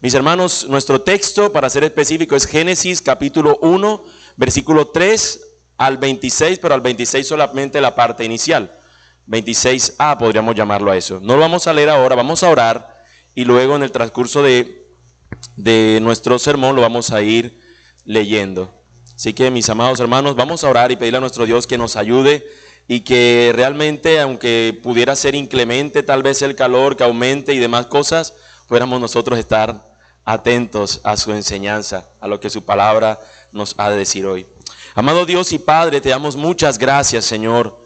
Mis hermanos, nuestro texto, para ser específico, es Génesis capítulo 1, versículo 3 al 26, pero al 26 solamente la parte inicial. 26a podríamos llamarlo a eso. No lo vamos a leer ahora, vamos a orar y luego en el transcurso de nuestro sermón lo vamos a ir leyendo. Así que, mis amados hermanos, vamos a orar y pedirle a nuestro Dios que nos ayude y que realmente, aunque pudiera ser inclemente tal vez el calor, que aumente y demás cosas, pudiéramos nosotros estar atentos a su enseñanza, a lo que su palabra nos ha de decir hoy. Amado Dios y Padre, te damos muchas gracias, Señor,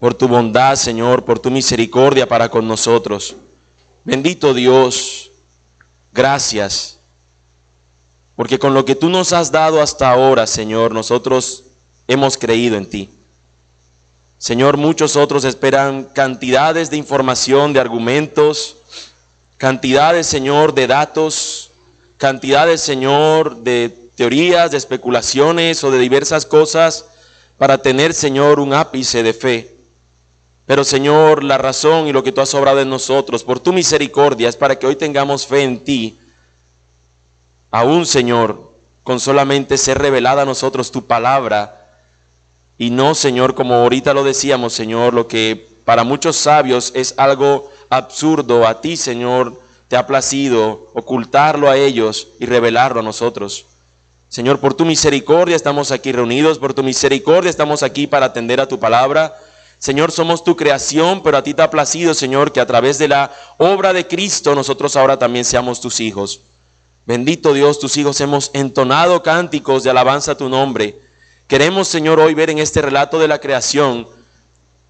por tu bondad, Señor, por tu misericordia para con nosotros. Bendito Dios, gracias, porque con lo que tú nos has dado hasta ahora, Señor, nosotros hemos creído en ti. Señor, muchos otros esperan cantidades de información, de argumentos, cantidades, Señor, de datos, cantidades, Señor, de teorías, de especulaciones o de diversas cosas para tener, Señor, un ápice de fe. Pero, Señor, la razón y lo que tú has obrado en nosotros, por tu misericordia, es para que hoy tengamos fe en ti. Aún, Señor, con solamente ser revelada a nosotros tu palabra, y no, Señor, como ahorita lo decíamos, Señor, lo que para muchos sabios es algo absurdo, a ti, Señor, te ha placido ocultarlo a ellos y revelarlo a nosotros. Señor, por tu misericordia estamos aquí reunidos, por tu misericordia estamos aquí para atender a tu palabra. Señor, somos tu creación, pero a ti te ha placido, Señor, que a través de la obra de Cristo nosotros ahora también seamos tus hijos. Bendito Dios, tus hijos hemos entonado cánticos de alabanza a tu nombre. Queremos, Señor, hoy ver en este relato de la creación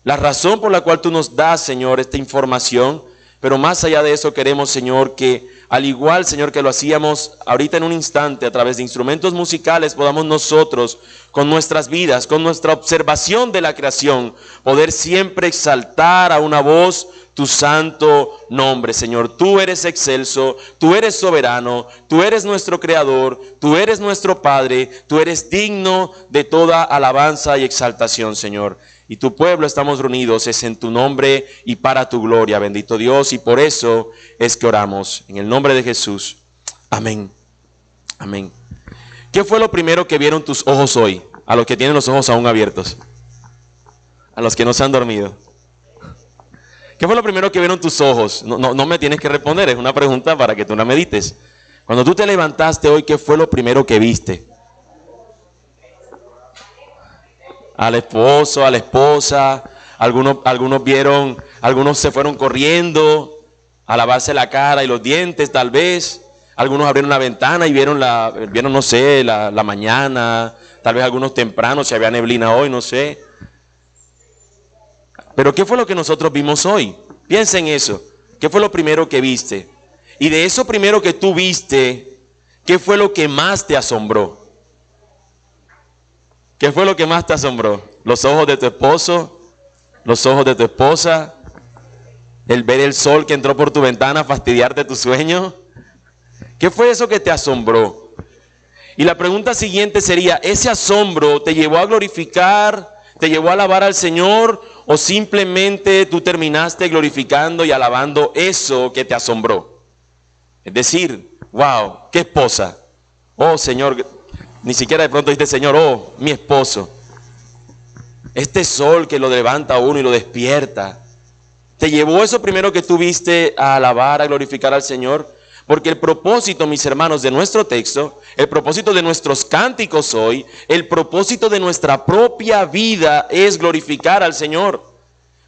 la razón por la cual tú nos das, Señor, esta información. Pero más allá de eso queremos, Señor, que al igual, Señor, que lo hacíamos ahorita en un instante a través de instrumentos musicales, podamos nosotros, con nuestras vidas, con nuestra observación de la creación, poder siempre exaltar a una voz tu santo nombre, Señor. Tú eres excelso, tú eres soberano, tú eres nuestro creador, tú eres nuestro Padre, tú eres digno de toda alabanza y exaltación, Señor. Y tu pueblo estamos reunidos, es en tu nombre y para tu gloria, bendito Dios, y por eso es que oramos, en el nombre de Jesús. Amén. Amén. ¿Qué fue lo primero que vieron tus ojos hoy? A los que tienen los ojos aún abiertos, a los que no se han dormido. ¿Qué fue lo primero que vieron tus ojos? No me tienes que responder, es una pregunta para que tú la medites. Cuando tú te levantaste hoy, ¿qué fue lo primero que viste? Al esposo, a la esposa, algunos vieron, algunos se fueron corriendo a lavarse la cara y los dientes tal vez. Algunos abrieron la ventana y vieron no sé, la mañana, tal vez algunos temprano, si había neblina hoy, no sé. Pero ¿qué fue lo que nosotros vimos hoy? Piensa en eso. ¿Qué fue lo primero que viste? Y de eso primero que tú viste, ¿qué fue lo que más te asombró? ¿Qué fue lo que más te asombró? ¿Los ojos de tu esposo? ¿Los ojos de tu esposa? ¿El ver el sol que entró por tu ventana a fastidiarte tu sueño? ¿Qué fue eso que te asombró? Y la pregunta siguiente sería, ¿ese asombro te llevó a glorificar, te llevó a alabar al Señor, o simplemente tú terminaste glorificando y alabando eso que te asombró? Es decir, wow, qué esposa. Oh, Señor, ni siquiera de pronto dijiste, Señor, oh, mi esposo. Este sol que lo levanta a uno y lo despierta. ¿Te llevó eso primero que tú viste a alabar, a glorificar al Señor? Porque el propósito, mis hermanos, de nuestro texto, el propósito de nuestros cánticos hoy, el propósito de nuestra propia vida es glorificar al Señor.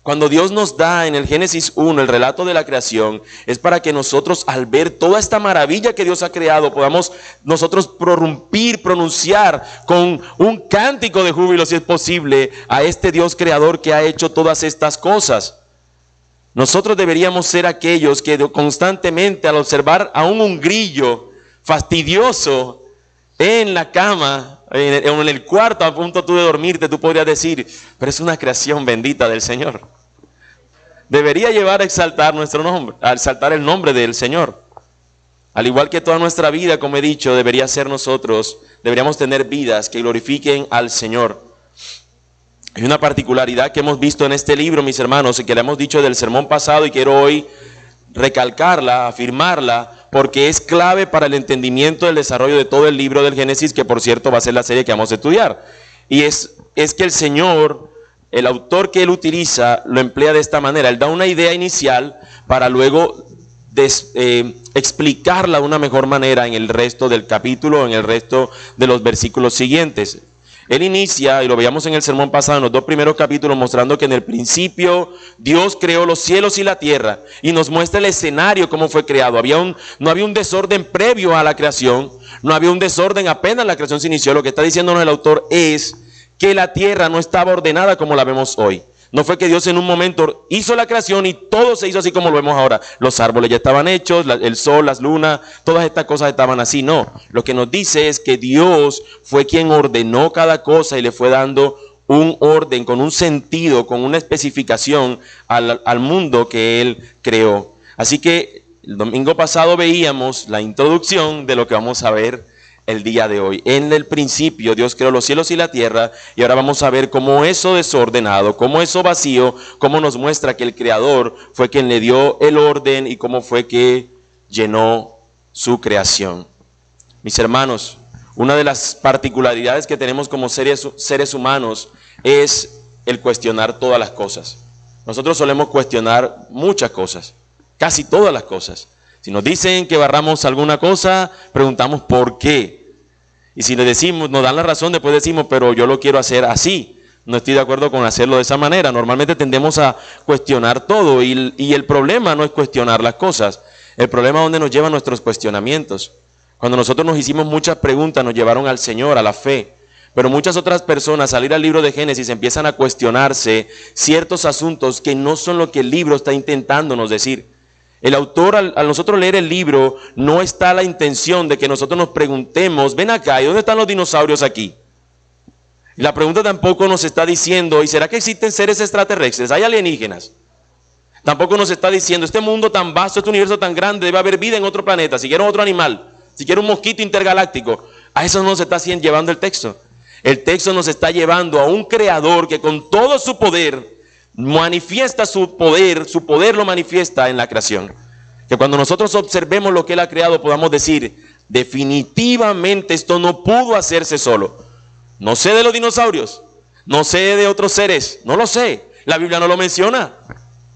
Cuando Dios nos da en el Génesis 1 el relato de la creación, es para que nosotros, al ver toda esta maravilla que Dios ha creado, podamos nosotros prorrumpir, pronunciar con un cántico de júbilo, si es posible, a este Dios creador que ha hecho todas estas cosas. Nosotros deberíamos ser aquellos que constantemente, al observar aún un grillo fastidioso en la cama, en el cuarto a punto tú de dormirte, tú podrías decir, pero es una creación bendita del Señor. Debería llevar a exaltar nuestro nombre, a exaltar el nombre del Señor. Al igual que toda nuestra vida, como he dicho, debería ser nosotros, deberíamos tener vidas que glorifiquen al Señor. Hay una particularidad que hemos visto en este libro, mis hermanos, y que le hemos dicho del sermón pasado y quiero hoy recalcarla, afirmarla, porque es clave para el entendimiento del desarrollo de todo el libro del Génesis, que por cierto va a ser la serie que vamos a estudiar. Y es que el Señor, el autor que él utiliza, lo emplea de esta manera. Él da una idea inicial para luego explicarla de una mejor manera en el resto del capítulo, en el resto de los versículos siguientes. Él inicia, y lo veíamos en el sermón pasado, en los 2 primeros capítulos, mostrando que en el principio Dios creó los cielos y la tierra, y nos muestra el escenario, cómo fue creado. No había un desorden previo a la creación, no había un desorden apenas la creación se inició. Lo que está diciéndonos el autor es que la tierra no estaba ordenada como la vemos hoy. No fue que Dios en un momento hizo la creación y todo se hizo así como lo vemos ahora. Los árboles ya estaban hechos, el sol, las lunas, todas estas cosas estaban así. No, lo que nos dice es que Dios fue quien ordenó cada cosa y le fue dando un orden, con un sentido, con una especificación al mundo que Él creó. Así que el domingo pasado veíamos la introducción de lo que vamos a ver el día de hoy. En el principio Dios creó los cielos y la tierra, y ahora vamos a ver cómo eso desordenado, cómo eso vacío, cómo nos muestra que el Creador fue quien le dio el orden y cómo fue que llenó su creación. Mis hermanos, una de las particularidades que tenemos como seres humanos es el cuestionar todas las cosas. Nosotros solemos cuestionar muchas cosas, casi todas las cosas. Si nos dicen que barramos alguna cosa, preguntamos por qué. Y si le decimos, nos dan la razón, después decimos, pero yo lo quiero hacer así. No estoy de acuerdo con hacerlo de esa manera. Normalmente tendemos a cuestionar todo, y el problema no es cuestionar las cosas. El problema es donde nos llevan nuestros cuestionamientos. Cuando nosotros nos hicimos muchas preguntas, nos llevaron al Señor, a la fe. Pero muchas otras personas, al ir al libro de Génesis, empiezan a cuestionarse ciertos asuntos que no son lo que el libro está intentándonos decir. El autor, al nosotros leer el libro, no está la intención de que nosotros nos preguntemos, ven acá, ¿y dónde están los dinosaurios aquí? Y la pregunta tampoco nos está diciendo, ¿y será que existen seres extraterrestres? ¿Hay alienígenas? Tampoco nos está diciendo, este mundo tan vasto, este universo tan grande, debe haber vida en otro planeta, si quiere otro animal, si quiere un mosquito intergaláctico. A eso no nos está llevando el texto. El texto nos está llevando a un creador que con todo su poder manifiesta su poder lo manifiesta en la creación. Que cuando nosotros observemos lo que Él ha creado, podamos decir, definitivamente esto no pudo hacerse solo. No sé de los dinosaurios, no sé de otros seres, no lo sé. La Biblia no lo menciona.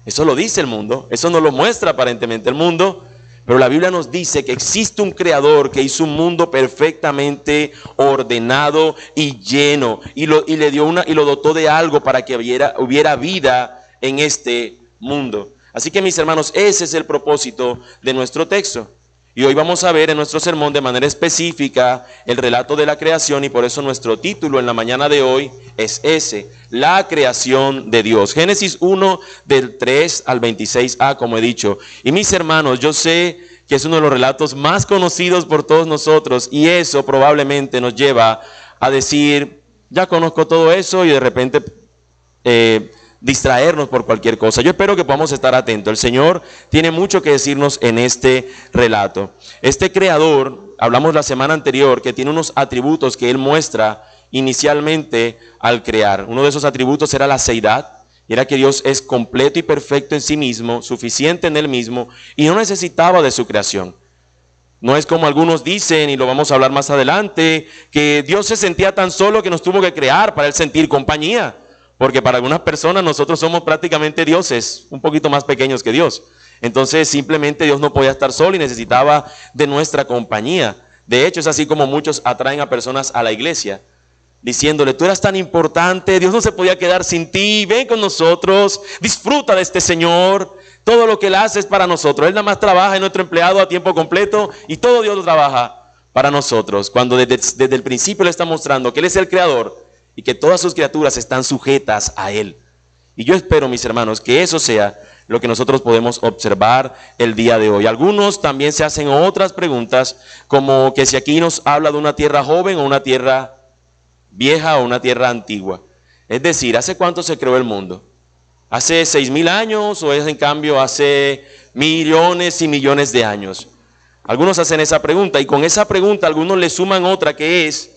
Eso lo dice el mundo, eso no lo muestra aparentemente el mundo. Pero la Biblia nos dice que existe un creador que hizo un mundo perfectamente ordenado y lleno, y lo dotó de algo para que hubiera vida en este mundo. Así que, mis hermanos, ese es el propósito de nuestro texto. Y hoy vamos a ver en nuestro sermón de manera específica el relato de la creación, y por eso nuestro título en la mañana de hoy es ese, la creación de Dios. Génesis 1 del 3 al 26a, como he dicho. Y mis hermanos, yo sé que es uno de los relatos más conocidos por todos nosotros, y eso probablemente nos lleva a decir, ya conozco todo eso, y de repente distraernos por cualquier cosa. Yo espero que podamos estar atentos. El Señor tiene mucho que decirnos en este relato. Este creador, hablamos la semana anterior, que tiene unos atributos que Él muestra inicialmente al crear. Uno de esos atributos era la seidad, y era que Dios es completo y perfecto en sí mismo, suficiente en Él mismo, y no necesitaba de su creación. No es como algunos dicen, y lo vamos a hablar más adelante, que Dios se sentía tan solo que nos tuvo que crear para Él sentir compañía. Porque para algunas personas nosotros somos prácticamente dioses, un poquito más pequeños que Dios. Entonces simplemente Dios no podía estar solo y necesitaba de nuestra compañía. De hecho, es así como muchos atraen a personas a la iglesia, diciéndole, tú eras tan importante, Dios no se podía quedar sin ti, ven con nosotros, disfruta de este Señor, todo lo que Él hace es para nosotros. Él nada más trabaja, es nuestro empleado a tiempo completo, y todo Dios lo trabaja para nosotros. Cuando desde el principio le está mostrando que Él es el creador, y que todas sus criaturas están sujetas a Él. Y yo espero, mis hermanos, que eso sea lo que nosotros podemos observar el día de hoy. Algunos también se hacen otras preguntas, como que si aquí nos habla de una tierra joven o una tierra vieja o una tierra antigua. Es decir, ¿hace cuánto se creó el mundo? ¿Hace 6,000 años o es en cambio hace millones y millones de años? Algunos hacen esa pregunta, y con esa pregunta algunos le suman otra, que es,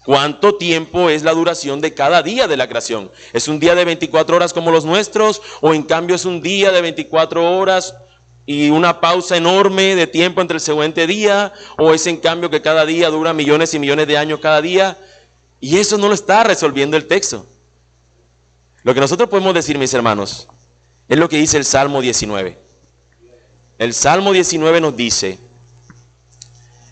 ¿cuánto tiempo es la duración de cada día de la creación? ¿Es un día de 24 horas como los nuestros? ¿O en cambio es un día de 24 horas y una pausa enorme de tiempo entre el siguiente día, o es en cambio que cada día dura millones y millones de años cada día, y eso no lo está resolviendo el texto. Lo que nosotros podemos decir, mis hermanos, es lo que dice el Salmo 19. El Salmo 19 nos dice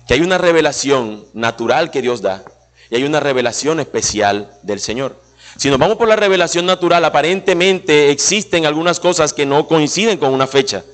que hay una revelación natural que Dios da y hay una revelación especial del Señor. Si nos vamos por la revelación natural, aparentemente existen algunas cosas que no coinciden con una fecha.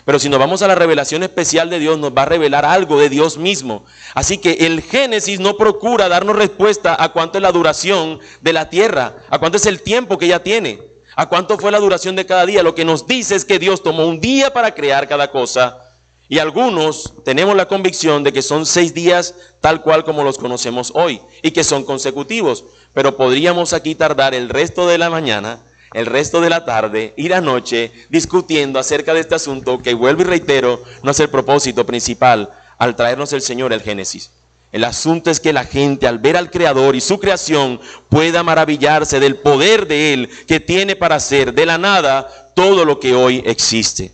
Pero si nos vamos a la revelación especial de Dios, nos va a revelar algo de Dios mismo. Así que el Génesis no procura darnos respuesta a cuánto es la duración de la tierra, a cuánto es el tiempo que ella tiene, a cuánto fue la duración de cada día. Lo que nos dice es que Dios tomó un día para crear cada cosa. Y algunos tenemos la convicción de que son 6 días tal cual como los conocemos hoy y que son consecutivos. Pero podríamos aquí tardar el resto de la mañana, el resto de la tarde y la noche discutiendo acerca de este asunto que, vuelvo y reitero, no es el propósito principal al traernos el Señor el Génesis. El asunto es que la gente, al ver al Creador y su creación, pueda maravillarse del poder de Él que tiene para hacer de la nada todo lo que hoy existe.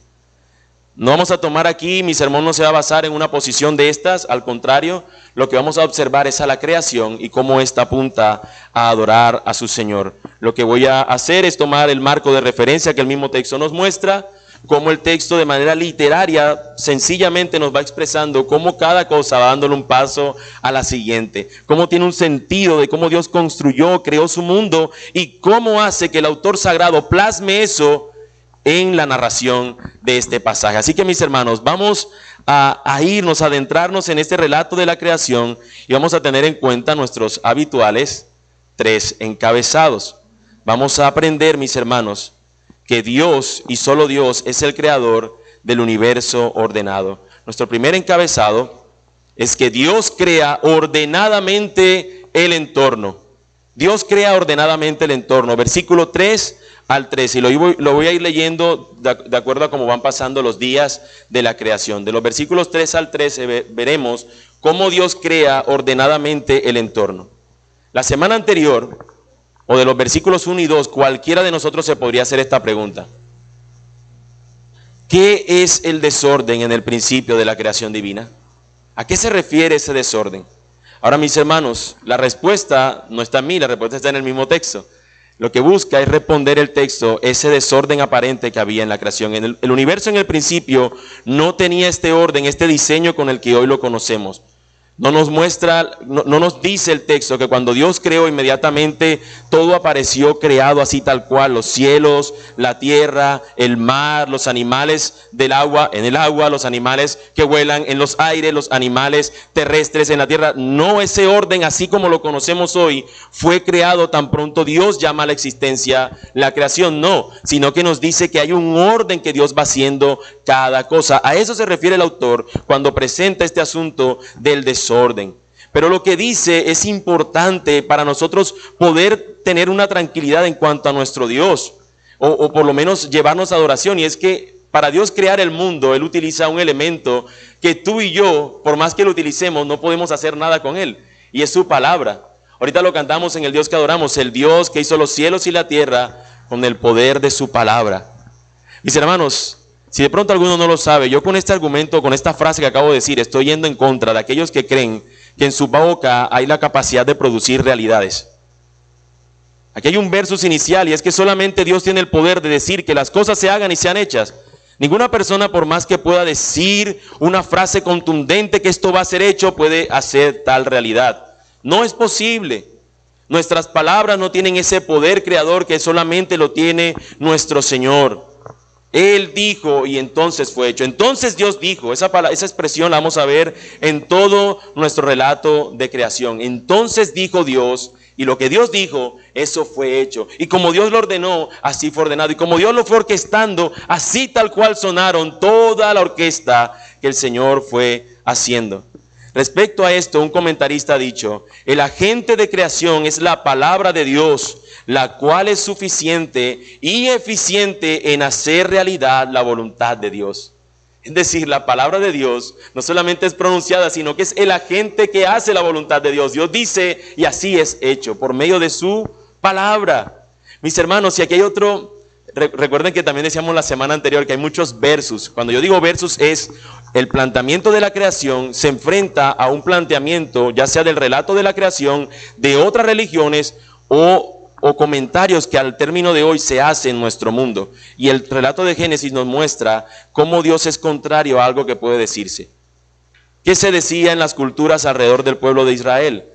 No vamos a tomar aquí, mi sermón no se va a basar en una posición de estas, al contrario, lo que vamos a observar es a la creación y cómo ésta apunta a adorar a su Señor. Lo que voy a hacer es tomar el marco de referencia que el mismo texto nos muestra, cómo el texto de manera literaria sencillamente nos va expresando cómo cada cosa va dándole un paso a la siguiente, cómo tiene un sentido de cómo Dios construyó, creó su mundo y cómo hace que el autor sagrado plasme eso en la narración de este pasaje. Así que, mis hermanos, vamos a irnos, a adentrarnos en este relato de la creación y vamos a tener en cuenta nuestros habituales 3 encabezados. Vamos a aprender, mis hermanos, que Dios y solo Dios es el creador del universo ordenado. Nuestro primer encabezado es que Dios crea ordenadamente el entorno. Dios crea ordenadamente el entorno. Versículo 3 al 13, y lo voy a ir leyendo de acuerdo a cómo van pasando los días de la creación. De los versículos 3 al 13 veremos cómo Dios crea ordenadamente el entorno. La semana anterior, o de los versículos 1 y 2, cualquiera de nosotros se podría hacer esta pregunta. ¿Qué es el desorden en el principio de la creación divina? ¿A qué se refiere ese desorden? Ahora, mis hermanos, la respuesta no está en mí, la respuesta está en el mismo texto. Lo que busca es responder el texto, ese desorden aparente que había en la creación. El universo en el principio no tenía este orden, este diseño con el que hoy lo conocemos. No nos muestra, no nos dice el texto que cuando Dios creó inmediatamente todo apareció creado así tal cual, los cielos, la tierra, el mar, los animales del agua, en el agua, los animales que vuelan en los aires, los animales terrestres en la tierra. No, ese orden así como lo conocemos hoy fue creado tan pronto Dios llama a la existencia la creación, no, sino que nos dice que hay un orden que Dios va haciendo cada cosa. A eso se refiere el autor cuando presenta este asunto del desorden. Pero lo que dice es importante para nosotros poder tener una tranquilidad en cuanto a nuestro Dios, o por lo menos llevarnos a adoración, y es que para Dios crear el mundo, Él utiliza un elemento que tú y yo, por más que lo utilicemos, no podemos hacer nada con Él, y es su palabra. Ahorita lo cantamos en el Dios que adoramos, el Dios que hizo los cielos y la tierra con el poder de su palabra. Mis hermanos, si de pronto alguno no lo sabe, yo con este argumento, con esta frase que acabo de decir, estoy yendo en contra de aquellos que creen que en su boca hay la capacidad de producir realidades. Aquí hay un versus inicial y es que solamente Dios tiene el poder de decir que las cosas se hagan y sean hechas. Ninguna persona, por más que pueda decir una frase contundente que esto va a ser hecho, puede hacer tal realidad. No es posible. Nuestras palabras no tienen ese poder creador que solamente lo tiene nuestro Señor. Él dijo y entonces fue hecho. Entonces Dios dijo, esa expresión la vamos a ver en todo nuestro relato de creación. Entonces dijo Dios, y lo que Dios dijo, eso fue hecho. Y como Dios lo ordenó, así fue ordenado. Y como Dios lo fue orquestando, así tal cual sonaron toda la orquesta que el Señor fue haciendo. Respecto a esto, un comentarista ha dicho, el agente de creación es la palabra de Dios, la cual es suficiente y eficiente en hacer realidad la voluntad de Dios. Es decir, la palabra de Dios no solamente es pronunciada, sino que es el agente que hace la voluntad de Dios. Dios dice y así es hecho por medio de su palabra. Mis hermanos, si aquí hay otro Recuerden que también decíamos la semana anterior que hay muchos versus. Cuando yo digo versus es el planteamiento de la creación se enfrenta a un planteamiento, ya sea del relato de la creación, de otras religiones o comentarios que al término de hoy se hacen en nuestro mundo. Y el relato de Génesis nos muestra cómo Dios es contrario a algo que puede decirse. ¿Qué se decía en las culturas alrededor del pueblo de Israel?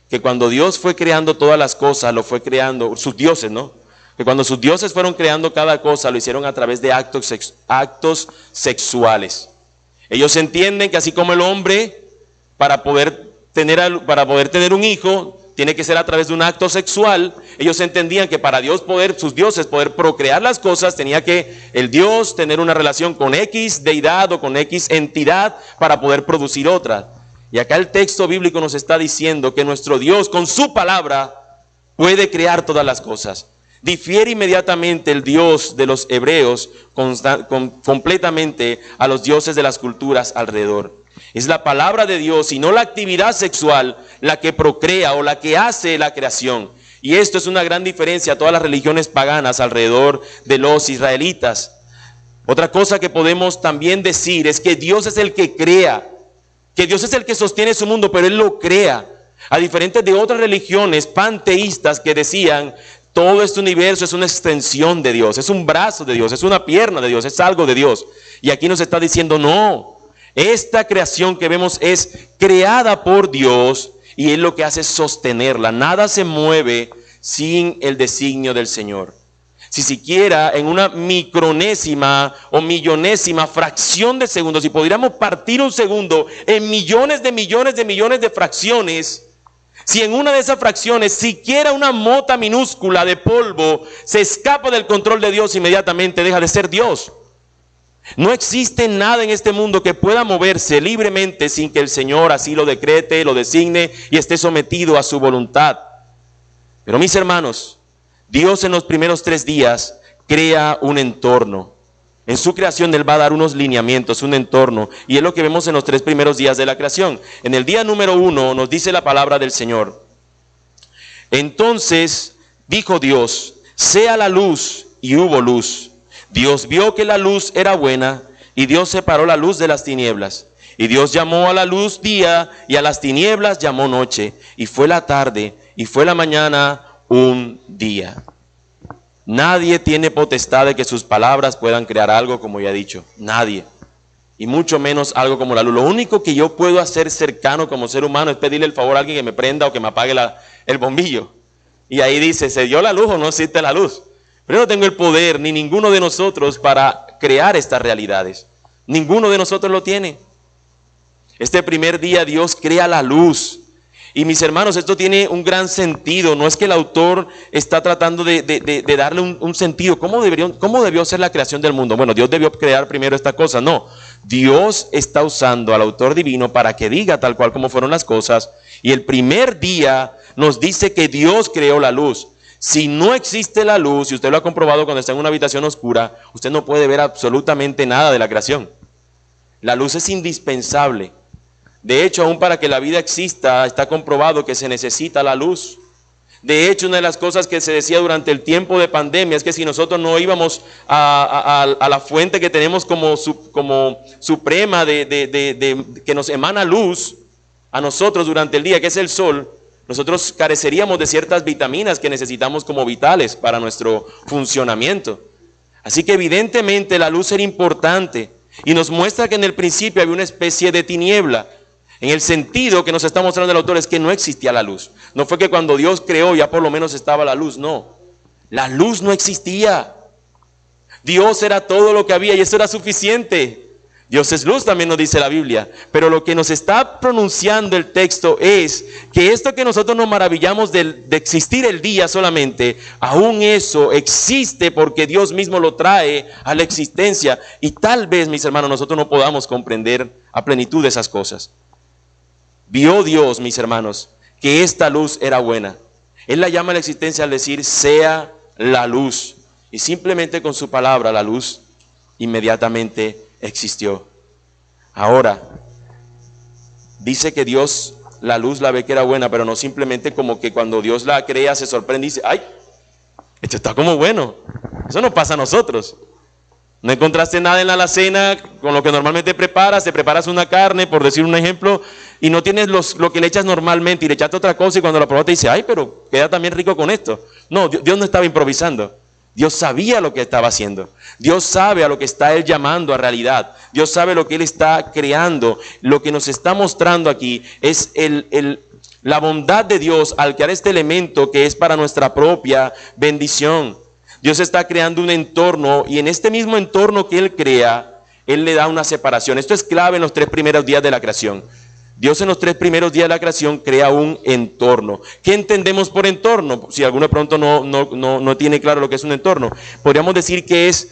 Que cuando Dios fue creando todas las cosas, lo fue creando, sus dioses, ¿no? Que cuando sus dioses fueron creando cada cosa, lo hicieron a través de actos sexuales. Ellos entienden que así como el hombre, para poder tener un hijo, tiene que ser a través de un acto sexual. Ellos entendían que para Dios sus dioses poder procrear las cosas, tenía que el Dios tener una relación con X deidad o con X entidad para poder producir otra. Y acá el texto bíblico nos está diciendo que nuestro Dios con su palabra puede crear todas las cosas. Difiere inmediatamente el Dios de los hebreos completamente a los dioses de las culturas alrededor. Es la palabra de Dios y no la actividad sexual la que procrea o la que hace la creación. Y esto es una gran diferencia a todas las religiones paganas alrededor de los israelitas. Otra cosa que podemos también decir es que Dios es el que crea, que Dios es el que sostiene su mundo, pero Él lo crea. A diferencia de otras religiones panteístas que decían, todo este universo es una extensión de Dios, es un brazo de Dios, es una pierna de Dios, es algo de Dios. Y aquí nos está diciendo, no, esta creación que vemos es creada por Dios y Él lo que hace es sostenerla. Nada se mueve sin el designio del Señor. Si siquiera en una micronésima o millonésima fracción de segundo, si pudiéramos partir un segundo en millones de fracciones, si en una de esas fracciones siquiera una mota minúscula de polvo se escapa del control de Dios, inmediatamente deja de ser Dios. No existe nada en este mundo que pueda moverse libremente sin que el Señor así lo decrete, lo designe y esté sometido a su voluntad. Pero mis hermanos, Dios en los primeros 3 días crea un entorno. En su creación Él va a dar unos lineamientos, un entorno. Y es lo que vemos en los 3 primeros días de la creación. En el día número 1 nos dice la palabra del Señor. Entonces dijo Dios, sea la luz, y hubo luz. Dios vio que la luz era buena, y Dios separó la luz de las tinieblas. Y Dios llamó a la luz día, y a las tinieblas llamó noche. Y fue la tarde, y fue la mañana un día. Nadie tiene potestad de que sus palabras puedan crear algo, como ya he dicho. Nadie. Y mucho menos algo como la luz. Lo único que yo puedo hacer cercano como ser humano es pedirle el favor a alguien que me prenda o que me apague el bombillo. Y ahí dice, ¿se dio la luz o no existe la luz? Pero yo no tengo el poder, ni ninguno de nosotros, para crear estas realidades. Ninguno de nosotros lo tiene. Este primer día Dios crea la luz. Y mis hermanos, esto tiene un gran sentido. No es que el autor está tratando de darle un sentido. ¿Cómo debió ser la creación del mundo? Bueno, Dios debió crear primero esta cosa. No, Dios está usando al autor divino para que diga tal cual como fueron las cosas. Y el primer día nos dice que Dios creó la luz. Si no existe la luz, y usted lo ha comprobado cuando está en una habitación oscura, usted no puede ver absolutamente nada de la creación. La luz es indispensable. De hecho, aún para que la vida exista, está comprobado que se necesita la luz. De hecho, una de las cosas que se decía durante el tiempo de pandemia es que si nosotros no íbamos a la fuente que tenemos como suprema que nos emana luz a nosotros durante el día, que es el sol, nosotros careceríamos de ciertas vitaminas que necesitamos como vitales para nuestro funcionamiento. Así que evidentemente la luz era importante y nos muestra que en el principio había una especie de tiniebla. En el sentido que nos está mostrando el autor es que no existía la luz. No fue que cuando Dios creó ya por lo menos estaba la luz, no. La luz no existía. Dios era todo lo que había y eso era suficiente. Dios es luz, también nos dice la Biblia. Pero lo que nos está pronunciando el texto es que esto que nosotros nos maravillamos de existir el día solamente, aún eso existe porque Dios mismo lo trae a la existencia. Y tal vez, mis hermanos, nosotros no podamos comprender a plenitud esas cosas. Vio Dios, mis hermanos, que esta luz era buena. Él la llama a la existencia al decir, sea la luz. Y simplemente con su palabra, la luz inmediatamente existió. Ahora, dice que Dios, la luz la ve que era buena, pero no simplemente como que cuando Dios la crea se sorprende y dice, ¡ay! Esto está como bueno. Eso no pasa a nosotros. No encontraste nada en la alacena con lo que normalmente preparas, te preparas una carne, por decir un ejemplo, y no tienes lo que le echas normalmente y le echaste otra cosa y cuando la probaste dices, ay, pero queda también rico con esto. No, Dios no estaba improvisando. Dios sabía lo que estaba haciendo. Dios sabe a lo que está Él llamando a realidad. Dios sabe lo que Él está creando. Lo que nos está mostrando aquí es la bondad de Dios al crear este elemento que es para nuestra propia bendición. Dios está creando un entorno y en este mismo entorno que Él crea, Él le da una separación. Esto es clave en los 3 primeros días de la creación. Dios en los 3 primeros días de la creación crea un entorno. ¿Qué entendemos por entorno? Si alguno de pronto no tiene claro lo que es un entorno, podríamos decir que es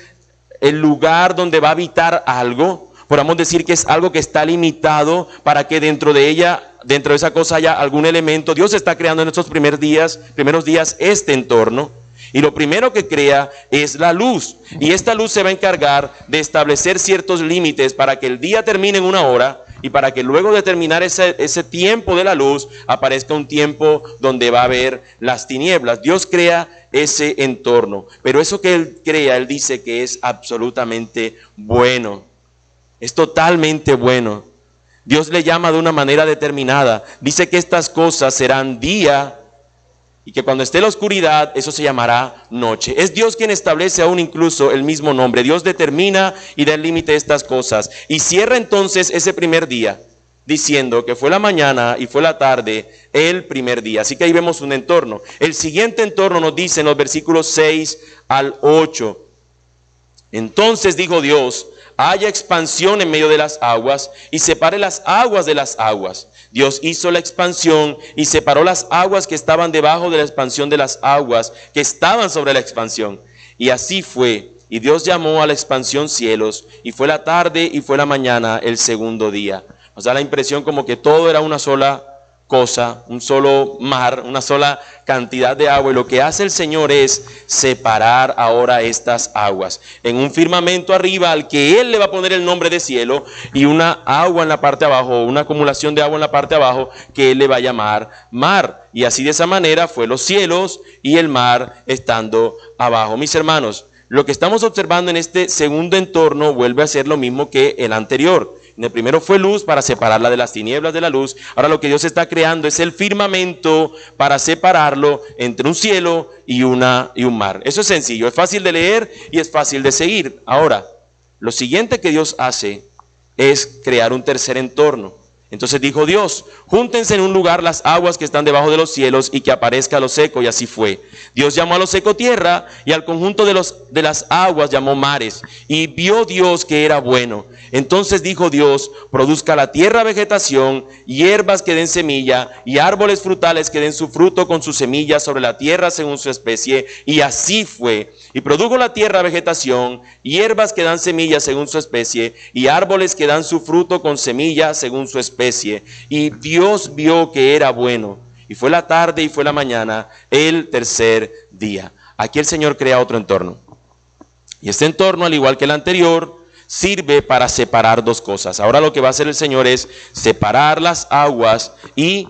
el lugar donde va a habitar algo. Podríamos decir que es algo que está limitado para que dentro de esa cosa haya algún elemento. Dios está creando en estos primeros días este entorno. Y lo primero que crea es la luz. Y esta luz se va a encargar de establecer ciertos límites para que el día termine en 1 hora y para que luego de terminar ese tiempo de la luz aparezca un tiempo donde va a haber las tinieblas. Dios crea ese entorno. Pero eso que Él crea, Él dice que es absolutamente bueno. Es totalmente bueno. Dios le llama de una manera determinada. Dice que estas cosas serán día y que cuando esté la oscuridad, eso se llamará noche. Es Dios quien establece aún incluso el mismo nombre. Dios determina y da el límite de estas cosas. Y cierra entonces ese primer día, diciendo que fue la mañana y fue la tarde el primer día. Así que ahí vemos un entorno. El siguiente entorno nos dice en los versículos 6 al 8. Entonces dijo Dios, haya expansión en medio de las aguas y separe las aguas de las aguas. Dios hizo la expansión y separó las aguas que estaban debajo de la expansión de las aguas que estaban sobre la expansión. Y así fue. Y Dios llamó a la expansión cielos, y fue la tarde y fue la mañana el segundo día. Nos da la impresión como que todo era una sola cosa, un solo mar, una sola cantidad de agua. Y lo que hace el Señor es separar ahora estas aguas en un firmamento arriba al que Él le va a poner el nombre de cielo, y una agua en la parte de abajo, una acumulación de agua en la parte de abajo que Él le va a llamar mar. Y así de esa manera fue los cielos y el mar estando abajo. Mis hermanos, lo que estamos observando en este segundo entorno vuelve a ser lo mismo que el anterior. En el primero fue luz para separarla de las tinieblas de la luz. Ahora lo que Dios está creando es el firmamento para separarlo entre un cielo y un mar. Eso es sencillo, es fácil de leer y es fácil de seguir. Ahora, lo siguiente que Dios hace es crear un tercer entorno. Entonces dijo Dios, júntense en un lugar las aguas que están debajo de los cielos y que aparezca lo seco, y así fue. Dios llamó a lo seco tierra y al conjunto de las aguas llamó mares, y vio Dios que era bueno. Entonces dijo Dios, produzca la tierra vegetación, hierbas que den semilla y árboles frutales que den su fruto con sus semillas sobre la tierra según su especie, y así fue. Y produjo la tierra vegetación, hierbas que dan semillas según su especie, y árboles que dan su fruto con semillas según su especie. Y Dios vio que era bueno. Y fue la tarde y fue la mañana, el tercer día. Aquí el Señor crea otro entorno. Y este entorno, al igual que el anterior, sirve para separar dos cosas. Ahora lo que va a hacer el Señor es separar las aguas y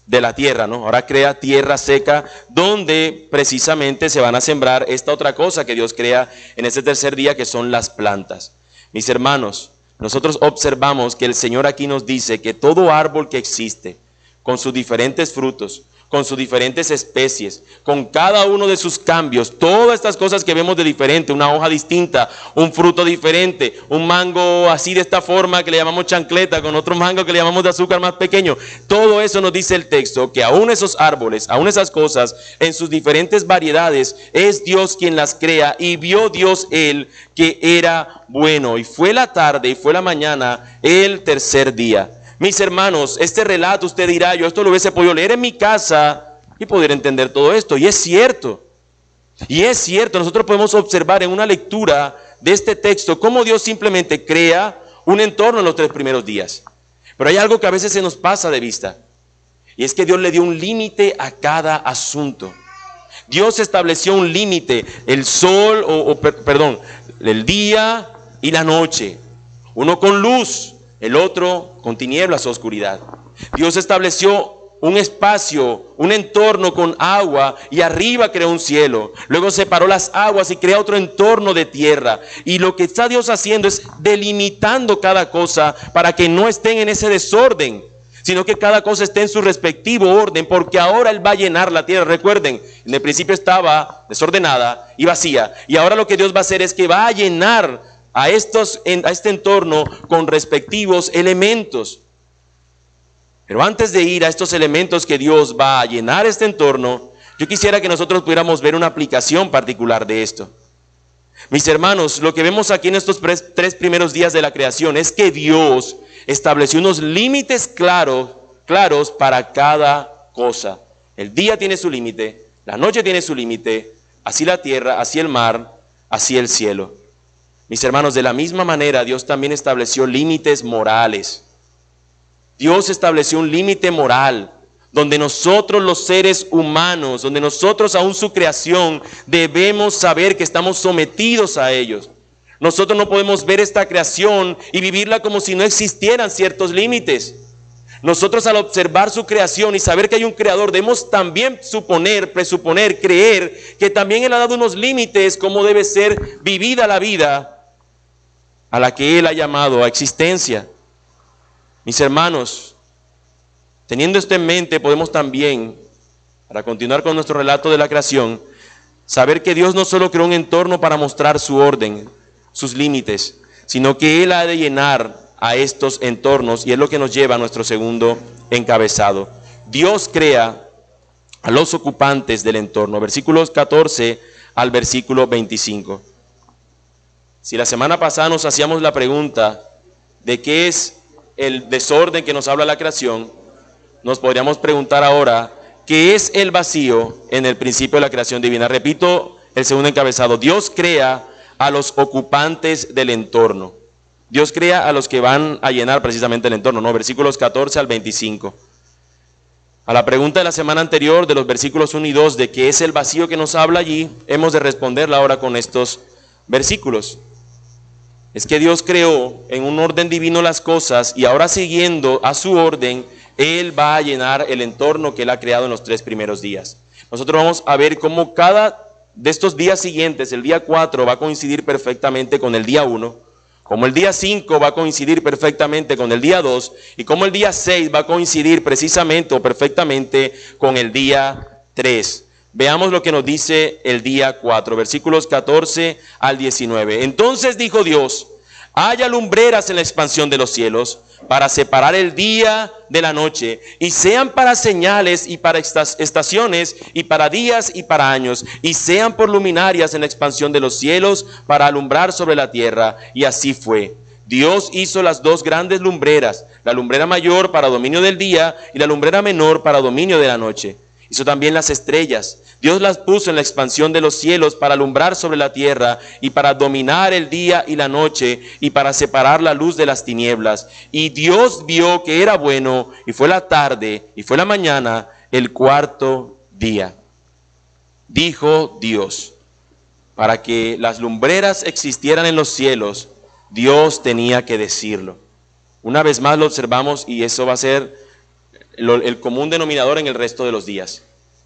de la tierra, ¿no? Ahora crea tierra seca donde precisamente se van a sembrar esta otra cosa que Dios crea en este tercer día, que son las plantas. Mis hermanos, nosotros observamos que el Señor aquí nos dice que todo árbol que existe, con sus diferentes frutos, con sus diferentes especies, con cada uno de sus cambios, todas estas cosas que vemos de diferente, una hoja distinta, un fruto diferente, un mango así de esta forma que le llamamos chancleta, con otro mango que le llamamos de azúcar más pequeño, todo eso nos dice el texto, que aún esos árboles, aún esas cosas, en sus diferentes variedades, es Dios quien las crea, y vio Dios Él que era bueno, y fue la tarde y fue la mañana el tercer día. Mis hermanos, este relato usted dirá, yo esto lo hubiese podido leer en mi casa y poder entender todo esto. Y es cierto, nosotros podemos observar en una lectura de este texto cómo Dios simplemente crea un entorno en los 3 primeros días. Pero hay algo que a veces se nos pasa de vista, y es que Dios le dio un límite a cada asunto. Dios estableció un límite, el sol, el día y la noche, uno con luz, el otro con tinieblas o oscuridad. Dios estableció un espacio, un entorno con agua y arriba creó un cielo. Luego separó las aguas y crea otro entorno de tierra. Y lo que está Dios haciendo es delimitando cada cosa para que no estén en ese desorden, sino que cada cosa esté en su respectivo orden, porque ahora Él va a llenar la tierra. Recuerden, en el principio estaba desordenada y vacía, y ahora lo que Dios va a hacer es que va a llenar a este entorno con respectivos elementos. Pero antes de ir a estos elementos que Dios va a llenar este entorno, yo quisiera que nosotros pudiéramos ver una aplicación particular de esto. Mis hermanos, lo que vemos aquí en estos tres primeros días de la creación es que Dios estableció unos límites claros para cada cosa. El día tiene su límite, la noche tiene su límite, así la tierra, así el mar, así el cielo. Mis hermanos, de la misma manera Dios también estableció límites morales. Dios estableció un límite moral donde nosotros los seres humanos, donde nosotros aún su creación, debemos saber que estamos sometidos a ellos. Nosotros no podemos ver esta creación y vivirla como si no existieran ciertos límites. Nosotros al observar su creación y saber que hay un creador, debemos también presuponer, creer que también Él ha dado unos límites como debe ser vivida la vida a la que Él ha llamado a existencia. Mis hermanos, teniendo esto en mente, podemos también, para continuar con nuestro relato de la creación, saber que Dios no solo creó un entorno para mostrar su orden, sus límites, sino que Él ha de llenar a estos entornos, y es lo que nos lleva a nuestro segundo encabezado. Dios crea a los ocupantes del entorno, versículos 14 al versículo 25. Si la semana pasada nos hacíamos la pregunta de qué es el desorden que nos habla la creación, nos podríamos preguntar ahora, ¿qué es el vacío en el principio de la creación divina? Repito el segundo encabezado. Dios crea a los ocupantes del entorno. Dios crea a los que van a llenar precisamente el entorno, ¿no? Versículos 14 al 25. A la pregunta de la semana anterior, de los versículos 1 y 2, de qué es el vacío que nos habla allí, hemos de responderla ahora con estos versículos. Es que Dios creó en un orden divino las cosas, y ahora siguiendo a su orden, Él va a llenar el entorno que Él ha creado en los 3 primeros días. Nosotros vamos a ver cómo cada de estos días siguientes, el día 4 va a coincidir perfectamente con el día 1, como el día 5 va a coincidir perfectamente con el día 2, y como el día 6 va a coincidir precisamente o perfectamente con el día 3. Veamos lo que nos dice el día 4, versículos 14 al 19. Entonces dijo Dios: haya lumbreras en la expansión de los cielos, para separar el día de la noche, y sean para señales y para estaciones, y para días y para años, y sean por luminarias en la expansión de los cielos, para alumbrar sobre la tierra. Y así fue. Dios hizo las 2 grandes lumbreras, la lumbrera mayor para dominio del día, y la lumbrera menor para dominio de la noche. Hizo también las estrellas. Dios las puso en la expansión de los cielos para alumbrar sobre la tierra, y para dominar el día y la noche, y para separar la luz de las tinieblas. Y Dios vio que era bueno, y fue la tarde, y fue la mañana, el 4º día. Dijo Dios: para que las lumbreras existieran en los cielos, Dios tenía que decirlo. Una vez más lo observamos, y eso va a ser el común denominador en el resto de los días.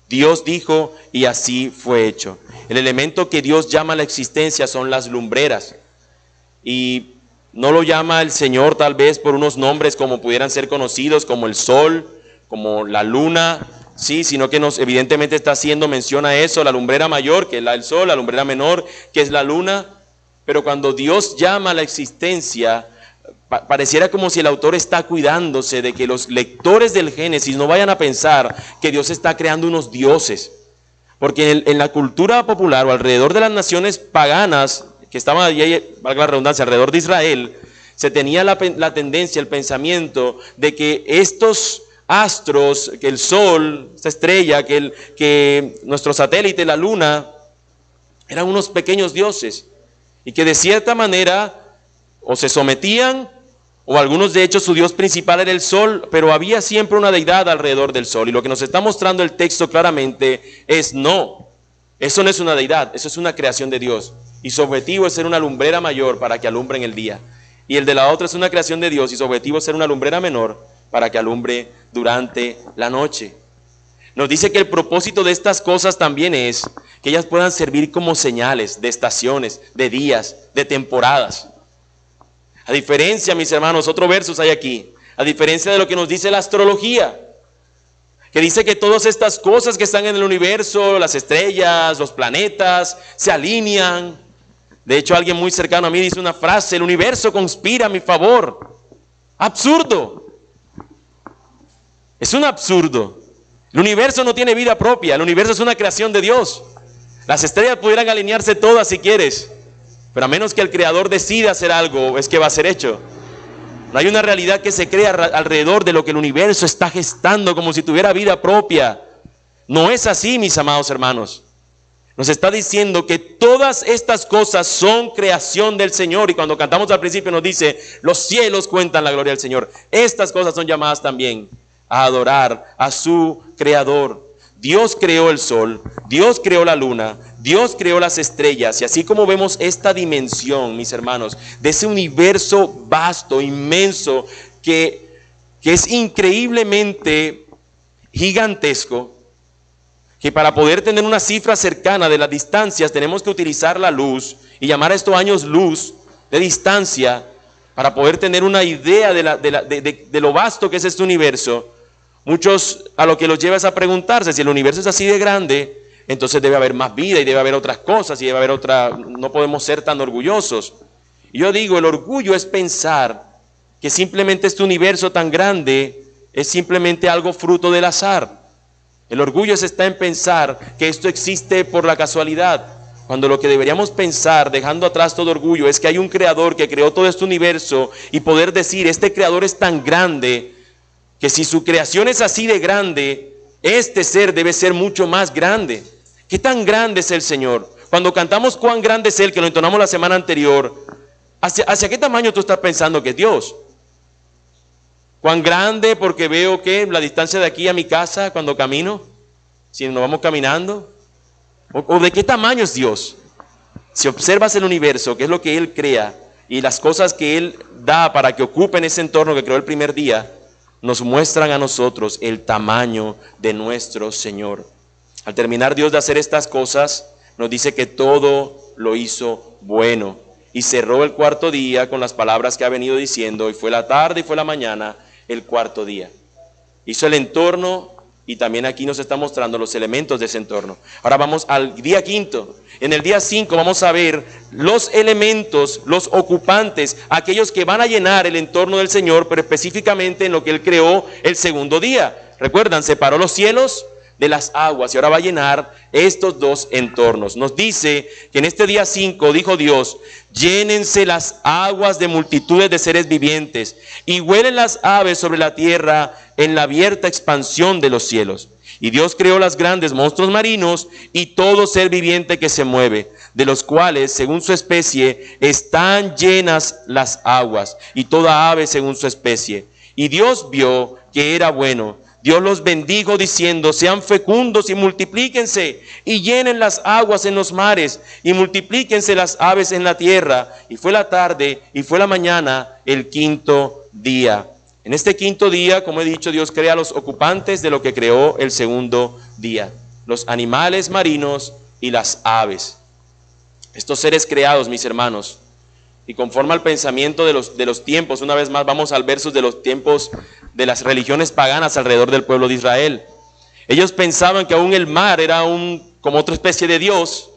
Dios dijo, y así fue hecho. El elemento que Dios llama a la existencia son las lumbreras, y no lo llama el Señor tal vez por unos nombres como pudieran ser conocidos, como el sol, como la luna, sí, sino que evidentemente está haciendo mención a eso, la lumbrera mayor, que es el sol, la lumbrera menor, que es la luna. Pero cuando Dios llama a la existencia, pareciera como si el autor está cuidándose de que los lectores del Génesis no vayan a pensar que Dios está creando unos dioses, porque en la cultura popular o alrededor de las naciones paganas que estaban allí, valga la redundancia, alrededor de Israel, se tenía la tendencia, el pensamiento de que estos astros, que el sol, esta estrella, que nuestro satélite, la luna, eran unos pequeños dioses, y que de cierta manera o se sometían, o algunos de hecho su dios principal era el sol, pero había siempre una deidad alrededor del sol. Y lo que nos está mostrando el texto claramente es no, eso no es una deidad, eso es una creación de Dios, y su objetivo es ser una lumbrera mayor para que alumbre en el día. Y el de la otra es una creación de Dios, y su objetivo es ser una lumbrera menor para que alumbre durante la noche. Nos dice que el propósito de estas cosas también es que ellas puedan servir como señales de estaciones, de días, de temporadas. A diferencia, mis hermanos, otros versos hay aquí, a diferencia de lo que nos dice la astrología, que dice que todas estas cosas que están en el universo, las estrellas, los planetas, se alinean. De hecho, alguien muy cercano a mí dice una frase: el universo conspira a mi favor. Absurdo. Es un absurdo. El universo no tiene vida propia, el universo es una creación de Dios. Las estrellas pudieran alinearse todas si quieres, pero a menos que el Creador decida hacer algo, es que va a ser hecho. No hay una realidad que se crea alrededor de lo que el universo está gestando como si tuviera vida propia. No es así, mis amados hermanos. Nos está diciendo que todas estas cosas son creación del Señor. Y cuando cantamos al principio nos dice: los cielos cuentan la gloria del Señor. Estas cosas son llamadas también a adorar a su Creador. Dios creó el sol, Dios creó la luna, Dios creó las estrellas. Y así como vemos esta dimensión, mis hermanos, de ese universo vasto, inmenso, que es increíblemente gigantesco, que para poder tener una cifra cercana de las distancias tenemos que utilizar la luz y llamar a estos años luz de distancia para poder tener una idea de lo vasto que es este universo. Muchos a lo que los lleva es a preguntarse: si el universo es así de grande, entonces debe haber más vida y debe haber otras cosas y debe haber no podemos ser tan orgullosos. Y yo digo, el orgullo es pensar que simplemente este universo tan grande es simplemente algo fruto del azar. El orgullo está en pensar que esto existe por la casualidad, cuando lo que deberíamos pensar, dejando atrás todo orgullo, es que hay un creador que creó todo este universo, y poder decir: este creador es tan grande que si su creación es así de grande, este ser debe ser mucho más grande. ¿Qué tan grande es el Señor? Cuando cantamos cuán grande es Él, que lo entonamos la semana anterior, ¿hacia qué tamaño tú estás pensando que es Dios? ¿Cuán grande? Porque veo que la distancia de aquí a mi casa cuando camino, si nos vamos caminando, ¿o de qué tamaño es Dios? Si observas el universo, que es lo que Él crea, y las cosas que Él da para que ocupen ese entorno que creó el primer día, nos muestran a nosotros el tamaño de nuestro Señor. Al terminar Dios de hacer estas cosas, nos dice que todo lo hizo bueno, y cerró el cuarto día con las palabras que ha venido diciendo: y fue la tarde y fue la mañana, el cuarto día. Hizo el entorno, y también aquí nos está mostrando los elementos de ese entorno. Ahora vamos al día quinto. En el día 5 vamos a ver los elementos, los ocupantes, aquellos que van a llenar el entorno del Señor, pero específicamente en lo que Él creó el segundo día. Recuerdan, separó los cielos de las aguas, y ahora va a llenar estos dos entornos. Nos dice que en este día 5 dijo Dios: llénense las aguas de multitudes de seres vivientes, y vuelen las aves sobre la tierra en la abierta expansión de los cielos. Y Dios creó los grandes monstruos marinos y todo ser viviente que se mueve, de los cuales, según su especie, están llenas las aguas, y toda ave según su especie. Y Dios vio que era bueno. Dios los bendijo diciendo: sean fecundos y multiplíquense, y llenen las aguas en los mares, y multiplíquense las aves en la tierra. Y fue la tarde y fue la mañana, el quinto día. En este quinto día, como he dicho, Dios crea los ocupantes de lo que creó el segundo día: los animales marinos y las aves. Estos seres creados, mis hermanos, y conforme al pensamiento de los tiempos, una vez más vamos al versus de los tiempos de las religiones paganas alrededor del pueblo de Israel. Ellos pensaban que aún el mar era como otra especie de Dios,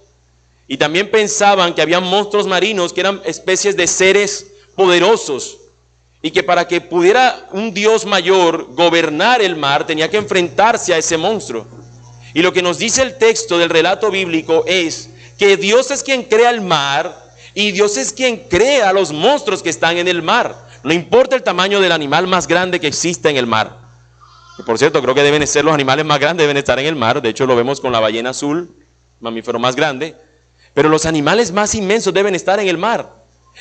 y también pensaban que había monstruos marinos que eran especies de seres poderosos, y que para que pudiera un Dios mayor gobernar el mar tenía que enfrentarse a ese monstruo. Y lo que nos dice el texto del relato bíblico es que Dios es quien crea el mar, y Dios es quien crea a los monstruos que están en el mar. No importa el tamaño del animal más grande que exista en el mar. Y por cierto, creo que deben ser los animales más grandes, deben estar en el mar. De hecho, lo vemos con la ballena azul, mamífero más grande. Pero los animales más inmensos deben estar en el mar.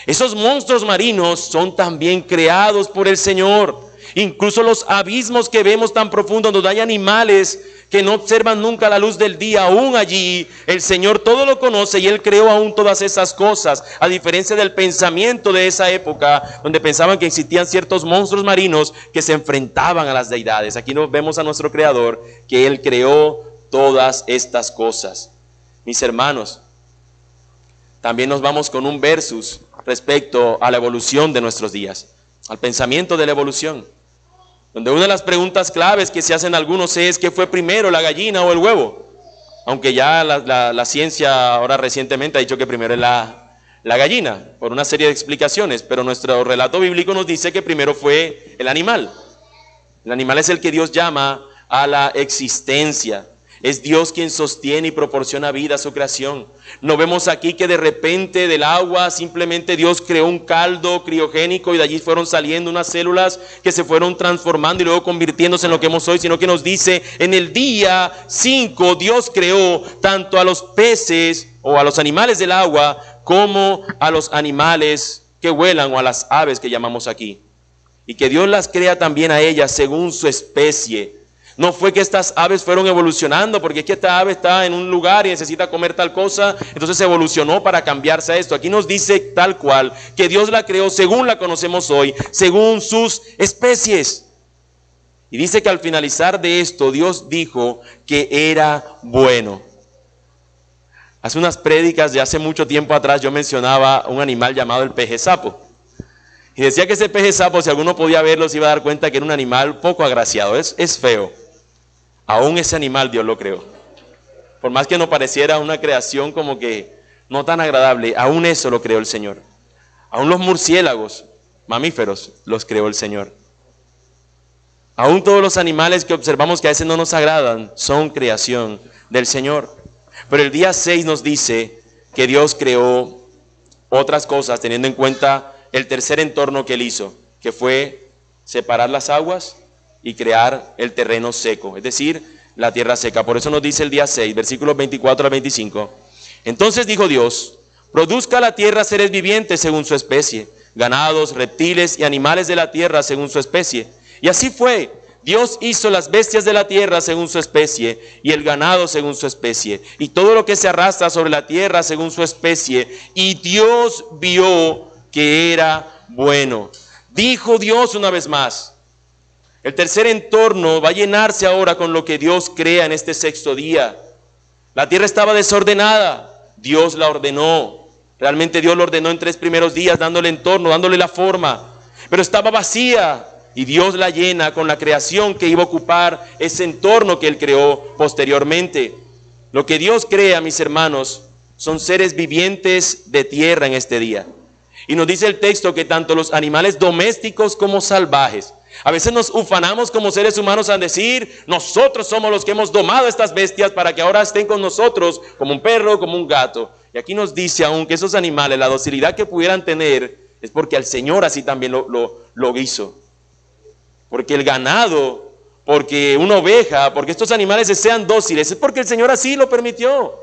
Esos monstruos marinos son también creados por el Señor. Incluso los abismos que vemos tan profundos, donde hay animales que no observan nunca la luz del día, aún allí el Señor todo lo conoce y Él creó aún todas esas cosas, a diferencia del pensamiento de esa época, donde pensaban que existían ciertos monstruos marinos que se enfrentaban a las deidades. Aquí nos vemos a nuestro Creador, que Él creó todas estas cosas. Mis hermanos, también nos vamos con un versus respecto a la evolución de nuestros días, al pensamiento de la evolución, donde una de las preguntas claves que se hacen algunos es: ¿qué fue primero, la gallina o el huevo? Aunque ya la ciencia ahora recientemente ha dicho que primero es la gallina, por una serie de explicaciones, pero nuestro relato bíblico nos dice que primero fue el animal. El animal es el que Dios llama a la existencia. Es Dios quien sostiene y proporciona vida a su creación. No vemos aquí que de repente del agua simplemente Dios creó un caldo criogénico y de allí fueron saliendo unas células que se fueron transformando y luego convirtiéndose en lo que hemos hoy, sino que nos dice: en el día 5 Dios creó tanto a los peces o a los animales del agua como a los animales que vuelan o a las aves que llamamos aquí. Y que Dios las crea también a ellas según su especie. No fue que estas aves fueron evolucionando, porque es que esta ave está en un lugar y necesita comer tal cosa, entonces evolucionó para cambiarse a esto. Aquí nos dice tal cual, que Dios la creó según la conocemos hoy, según sus especies. Y dice que al finalizar de esto, Dios dijo que era bueno. Hace unas prédicas de hace mucho tiempo atrás yo mencionaba un animal llamado el peje sapo. Y decía que ese peje sapo, si alguno podía verlo, se iba a dar cuenta que era un animal poco agraciado, es feo. Aún ese animal Dios lo creó. Por más que no pareciera una creación como que no tan agradable, aún eso lo creó el Señor. Aún los murciélagos, mamíferos, los creó el Señor. Aún todos los animales que observamos que a veces no nos agradan, son creación del Señor. Pero el día 6 nos dice que Dios creó otras cosas, teniendo en cuenta el tercer entorno que Él hizo, que fue separar las aguas y crear el terreno seco, es decir, la tierra seca. Por eso nos dice el día 6, versículos 24 al 25. Entonces dijo Dios: produzca la tierra seres vivientes según su especie, ganados, reptiles y animales de la tierra según su especie. Y así fue. Dios hizo las bestias de la tierra según su especie, y el ganado según su especie, y todo lo que se arrastra sobre la tierra según su especie. Y Dios vio que era bueno. Dijo Dios una vez más. El tercer entorno va a llenarse ahora con lo que Dios crea en este sexto día. La tierra estaba desordenada, Dios la ordenó. Realmente Dios la ordenó en 3 primeros días, dándole entorno, dándole la forma. Pero estaba vacía y Dios la llena con la creación que iba a ocupar ese entorno que Él creó posteriormente. Lo que Dios crea, mis hermanos, son seres vivientes de tierra en este día. Y nos dice el texto que tanto los animales domésticos como salvajes. A veces nos ufanamos como seres humanos a decir: nosotros somos los que hemos domado estas bestias para que ahora estén con nosotros, como un perro, como un gato. Y aquí nos dice aún que esos animales, la docilidad que pudieran tener, es porque al Señor así también lo hizo. Porque el ganado, porque una oveja, porque estos animales sean dóciles, es porque el Señor así lo permitió.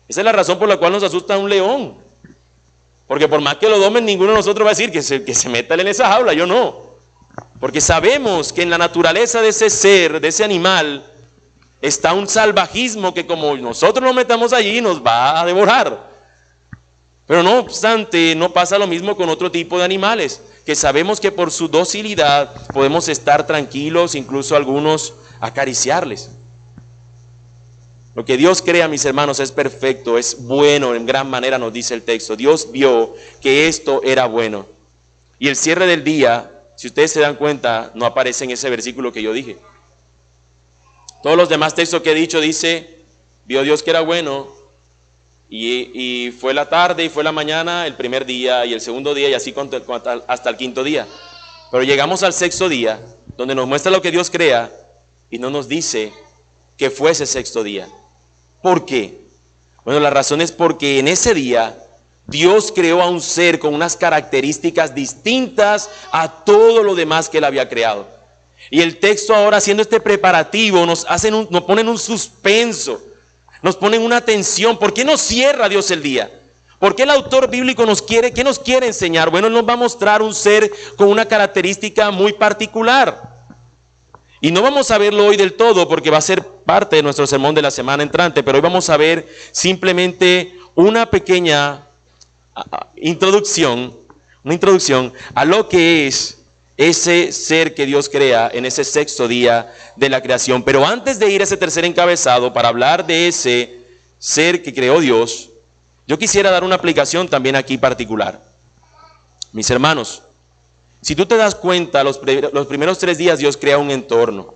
Esa es la razón por la cual nos asusta un león. Porque por más que lo domen, ninguno de nosotros va a decir que se meta en esa jaula, yo no. Porque sabemos que en la naturaleza de ese ser, de ese animal, está un salvajismo que como nosotros nos metamos allí nos va a devorar. Pero no obstante, no pasa lo mismo con otro tipo de animales, que sabemos que por su docilidad podemos estar tranquilos, incluso algunos acariciarles. Lo que Dios crea, mis hermanos, es perfecto, es bueno en gran manera, nos dice el texto. Dios vio que esto era bueno. Y el cierre del día, si ustedes se dan cuenta, no aparece en ese versículo que yo dije. Todos los demás textos que he dicho dice: vio Dios que era bueno, y fue la tarde y fue la mañana, el primer día y el segundo día, y así hasta el quinto día. Pero llegamos al sexto día, donde nos muestra lo que Dios crea, y no nos dice que fue ese sexto día. ¿Por qué? Bueno, la razón es porque en ese día Dios creó a un ser con unas características distintas a todo lo demás que Él había creado. Y el texto ahora, haciendo este preparativo, nos ponen un suspenso, nos ponen una tensión. ¿Por qué no cierra Dios el día? ¿Por qué el autor bíblico qué nos quiere enseñar? Bueno, Él nos va a mostrar un ser con una característica muy particular. Y no vamos a verlo hoy del todo porque va a ser parte de nuestro sermón de la semana entrante, pero hoy vamos a ver simplemente una pequeña introducción a lo que es ese ser que Dios crea en ese sexto día de la creación. Pero antes de ir a ese tercer encabezado para hablar de ese ser que creó Dios, yo quisiera dar una aplicación también aquí particular. Mis hermanos, si tú te das cuenta, los primeros 3 días Dios crea un entorno.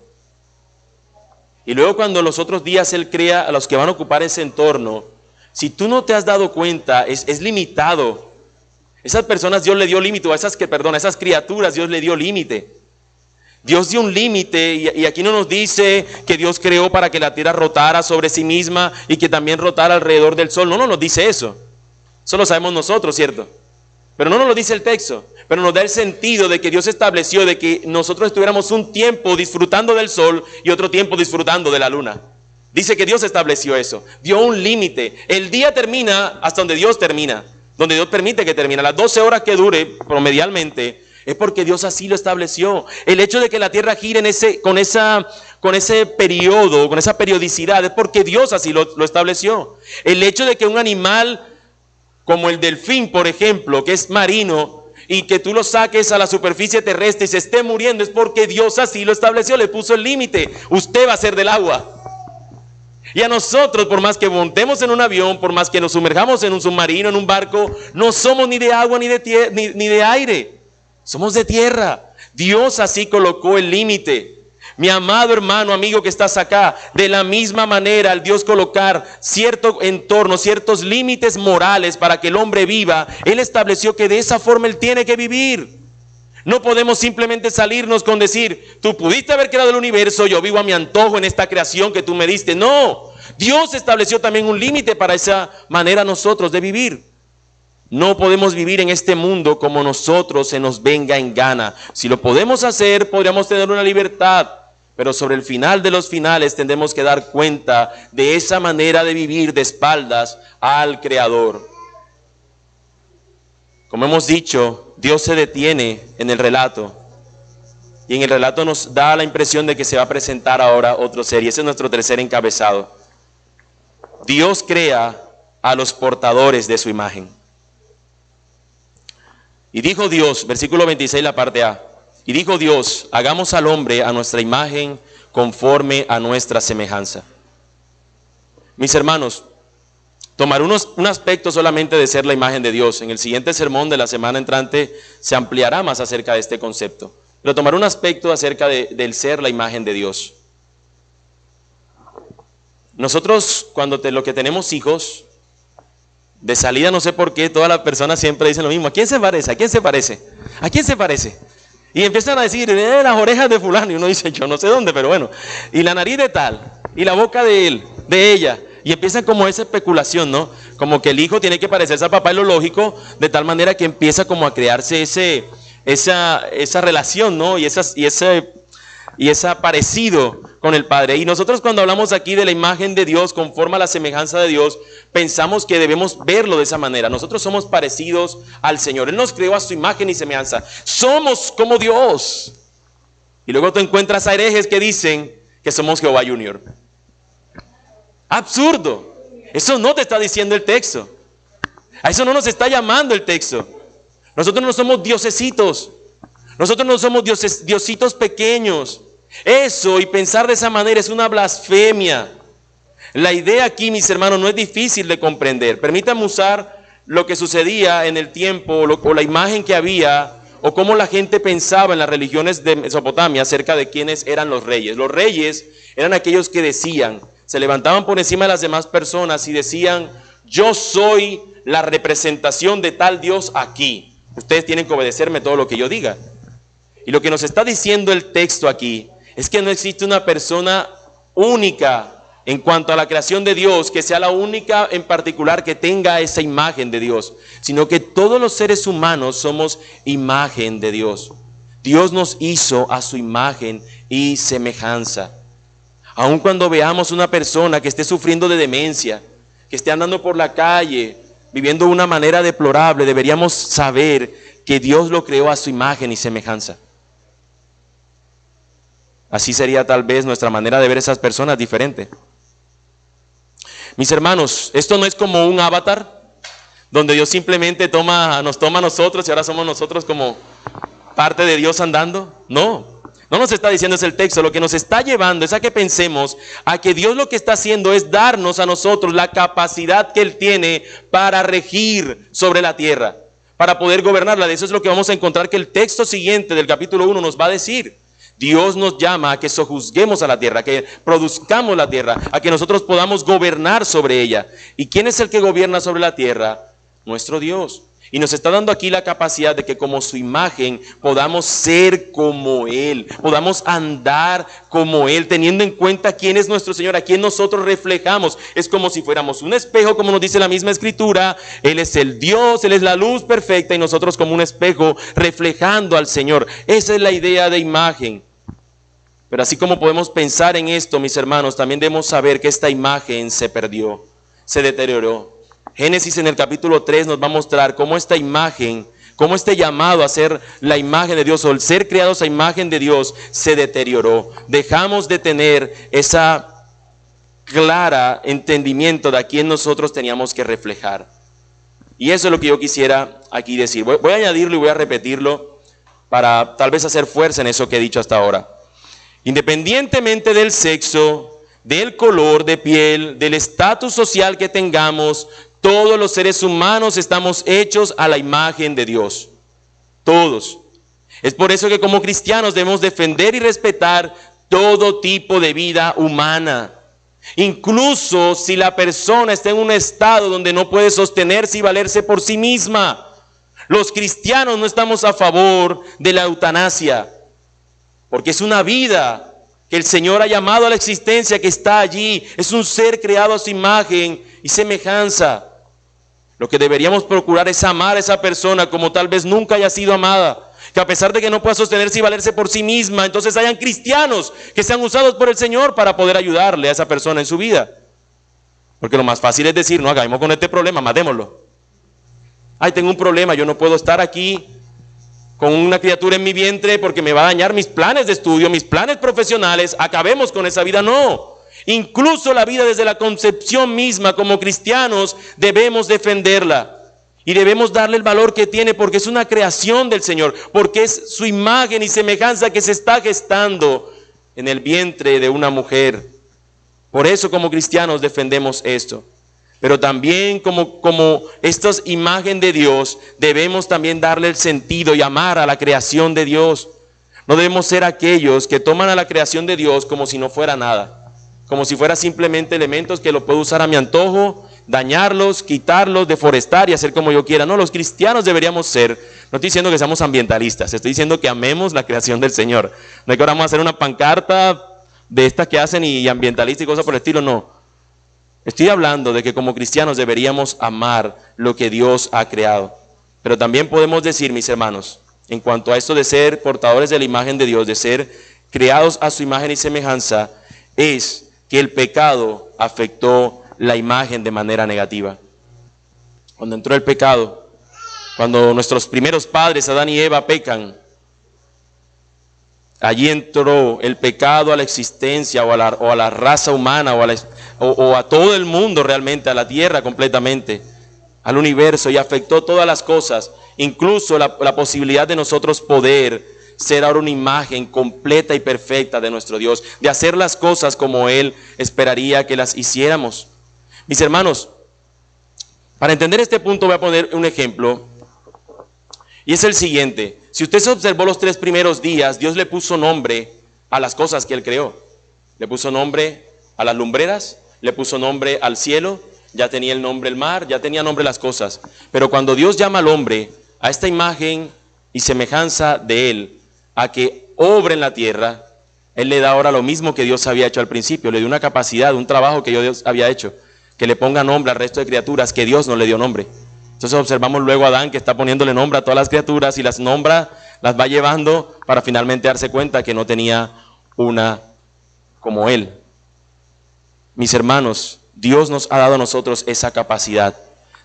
Y luego cuando los otros días Él crea a los que van a ocupar ese entorno, si tú no te has dado cuenta, es limitado. Esas personas Dios le dio límite, a esas criaturas Dios le dio límite. Dios dio un límite y aquí no nos dice que Dios creó para que la tierra rotara sobre sí misma y que también rotara alrededor del sol. No nos dice eso. Eso lo sabemos nosotros, ¿cierto? Pero no nos lo dice el texto. Pero nos da el sentido de que Dios estableció de que nosotros estuviéramos un tiempo disfrutando del sol y otro tiempo disfrutando de la luna. Dice que Dios estableció eso. Dio un límite. El día termina hasta donde Dios termina. Donde Dios permite que termine. Las 12 horas que dure promedialmente es porque Dios así lo estableció. El hecho de que la tierra gire con ese periodo, con esa periodicidad, es porque Dios así lo estableció. El hecho de que un animal como el delfín, por ejemplo, que es marino, y que tú lo saques a la superficie terrestre y se esté muriendo, es porque Dios así lo estableció, le puso el límite. Usted va a ser del agua. Y a nosotros, por más que montemos en un avión, por más que nos sumerjamos en un submarino, en un barco, no somos ni de agua ni de aire. Somos de tierra. Dios así colocó el límite. Mi amado hermano, amigo que estás acá, de la misma manera al Dios colocar cierto entorno, ciertos límites morales para que el hombre viva, Él estableció que de esa forma Él tiene que vivir. No podemos simplemente salirnos con decir, tú pudiste haber creado el universo, yo vivo a mi antojo en esta creación que tú me diste. No, Dios estableció también un límite para esa manera nosotros de vivir. No podemos vivir en este mundo como nosotros se nos venga en gana. Si lo podemos hacer, podríamos tener una libertad. Pero sobre el final de los finales tendremos que dar cuenta de esa manera de vivir de espaldas al Creador. Como hemos dicho, Dios se detiene en el relato. Y en el relato nos da la impresión de que se va a presentar ahora otro ser. Y ese es nuestro tercer encabezado. Dios crea a los portadores de su imagen. Y dijo Dios, versículo 26, la parte A. Y dijo Dios, hagamos al hombre a nuestra imagen conforme a nuestra semejanza. Mis hermanos, tomar un aspecto solamente de ser la imagen de Dios. En el siguiente sermón de la semana entrante se ampliará más acerca de este concepto. Pero tomar un aspecto acerca del ser la imagen de Dios. Nosotros, lo que tenemos hijos, de salida no sé por qué, todas las personas siempre dicen lo mismo. ¿A quién se parece? ¿A quién se parece? ¿A quién se parece? Y empiezan a decir, las orejas de fulano. Y uno dice, yo no sé dónde, pero bueno. Y la nariz de tal. Y la boca de él, de ella. Y empiezan como esa especulación, ¿no? Como que el hijo tiene que parecerse al papá, es lo lógico, de tal manera que empieza como a crearse esa relación, ¿no? Y ese parecido con el Padre. Y nosotros cuando hablamos aquí de la imagen de Dios, conforme a la semejanza de Dios, pensamos que debemos verlo de esa manera. Nosotros somos parecidos al Señor. Él nos creó a su imagen y semejanza. Somos como Dios. Y luego tú encuentras a herejes que dicen que somos Jehová Junior. Absurdo. Eso no te está diciendo el texto. A eso no nos está llamando el texto. Nosotros no somos diosesitos. Nosotros no somos diositos pequeños. Eso y pensar de esa manera es una blasfemia. La idea aquí, mis hermanos, no es difícil de comprender. Permítanme usar lo que sucedía en el tiempo o la imagen que había o cómo la gente pensaba en las religiones de Mesopotamia acerca de quiénes eran los reyes. Los reyes eran aquellos que decían, se levantaban por encima de las demás personas y decían, yo soy la representación de tal Dios aquí. Ustedes tienen que obedecerme todo lo que yo diga. Y lo que nos está diciendo el texto aquí es que no existe una persona única en cuanto a la creación de Dios, que sea la única en particular que tenga esa imagen de Dios, sino que todos los seres humanos somos imagen de Dios. Dios nos hizo a su imagen y semejanza. Aun cuando veamos una persona que esté sufriendo de demencia, que esté andando por la calle, viviendo de una manera deplorable, deberíamos saber que Dios lo creó a su imagen y semejanza. Así sería tal vez nuestra manera de ver a esas personas diferente. Mis hermanos, esto no es como un avatar, donde Dios simplemente nos toma a nosotros y ahora somos nosotros como parte de Dios andando. No nos está diciendo ese el texto. Lo que nos está llevando es a que pensemos a que Dios lo que está haciendo es darnos a nosotros la capacidad que Él tiene para regir sobre la tierra, para poder gobernarla. De eso es lo que vamos a encontrar que el texto siguiente del capítulo 1 nos va a decir. Dios nos llama a que sojuzguemos a la tierra, a que produzcamos la tierra, a que nosotros podamos gobernar sobre ella. ¿Y quién es el que gobierna sobre la tierra? Nuestro Dios. Y nos está dando aquí la capacidad de que como su imagen podamos ser como Él, podamos andar como Él, teniendo en cuenta quién es nuestro Señor, a quién nosotros reflejamos. Es como si fuéramos un espejo, como nos dice la misma Escritura. Él es el Dios, Él es la luz perfecta y nosotros como un espejo reflejando al Señor. Esa es la idea de imagen. Pero así como podemos pensar en esto, mis hermanos, también debemos saber que esta imagen se perdió, se deterioró. Génesis en el capítulo 3 nos va a mostrar cómo esta imagen, cómo este llamado a ser la imagen de Dios o el ser creados a imagen de Dios se deterioró. Dejamos de tener esa clara entendimiento de a quién nosotros teníamos que reflejar. Y eso es lo que yo quisiera aquí decir. Voy a añadirlo y voy a repetirlo para tal vez hacer fuerza en eso que he dicho hasta ahora. Independientemente del sexo, del color de piel, del estatus social que tengamos, todos los seres humanos estamos hechos a la imagen de Dios. Todos. Es por eso que como cristianos debemos defender y respetar todo tipo de vida humana. Incluso si la persona está en un estado donde no puede sostenerse y valerse por sí misma. Los cristianos no estamos a favor de la eutanasia, porque es una vida que el Señor ha llamado a la existencia, que está allí. Es un ser creado a su imagen y semejanza. Lo que deberíamos procurar es amar a esa persona como tal vez nunca haya sido amada. Que a pesar de que no pueda sostenerse y valerse por sí misma, entonces hayan cristianos que sean usados por el Señor para poder ayudarle a esa persona en su vida. Porque lo más fácil es decir, no, hagamos con este problema, matémoslo. Ay, tengo un problema, yo no puedo estar aquí con una criatura en mi vientre porque me va a dañar mis planes de estudio, mis planes profesionales. Acabemos con esa vida. No. Incluso la vida desde la concepción misma, como cristianos, debemos defenderla. Y debemos darle el valor que tiene porque es una creación del Señor, porque es su imagen y semejanza que se está gestando en el vientre de una mujer. Por eso como cristianos defendemos esto. Pero también como esta es imagen de Dios, debemos también darle el sentido y amar a la creación de Dios. No debemos ser aquellos que toman a la creación de Dios como si no fuera nada, como si fuera simplemente elementos que lo puedo usar a mi antojo, dañarlos, quitarlos, deforestar y hacer como yo quiera. No, los cristianos deberíamos ser, no estoy diciendo que seamos ambientalistas, estoy diciendo que amemos la creación del Señor. No es que ahora vamos a hacer una pancarta de estas que hacen y ambientalistas y cosas por el estilo, no. Estoy hablando de que como cristianos deberíamos amar lo que Dios ha creado. Pero también podemos decir, mis hermanos, en cuanto a esto de ser portadores de la imagen de Dios, de ser creados a su imagen y semejanza, es que el pecado afectó la imagen de manera negativa. Cuando entró el pecado, cuando nuestros primeros padres, Adán y Eva, pecan, allí entró el pecado a la existencia o a la raza humana o a todo el mundo realmente, a la tierra completamente, al universo, y afectó todas las cosas, incluso la posibilidad de nosotros poder ser ahora una imagen completa y perfecta de nuestro Dios, de hacer las cosas como Él esperaría que las hiciéramos. Mis hermanos, para entender este punto voy a poner un ejemplo, y es el siguiente. Si usted se observó los 3 primeros días, Dios le puso nombre a las cosas que Él creó. Le puso nombre a las lumbreras, le puso nombre al cielo, ya tenía el nombre el mar, ya tenía nombre las cosas. Pero cuando Dios llama al hombre a esta imagen y semejanza de Él, a que obre en la tierra, Él le da ahora lo mismo que Dios había hecho al principio. Le dio una capacidad, un trabajo que Dios había hecho, que le ponga nombre al resto de criaturas que Dios no le dio nombre. Entonces observamos luego a Adán que está poniéndole nombre a todas las criaturas y las nombra, las va llevando para finalmente darse cuenta que no tenía una como él. Mis hermanos, Dios nos ha dado a nosotros esa capacidad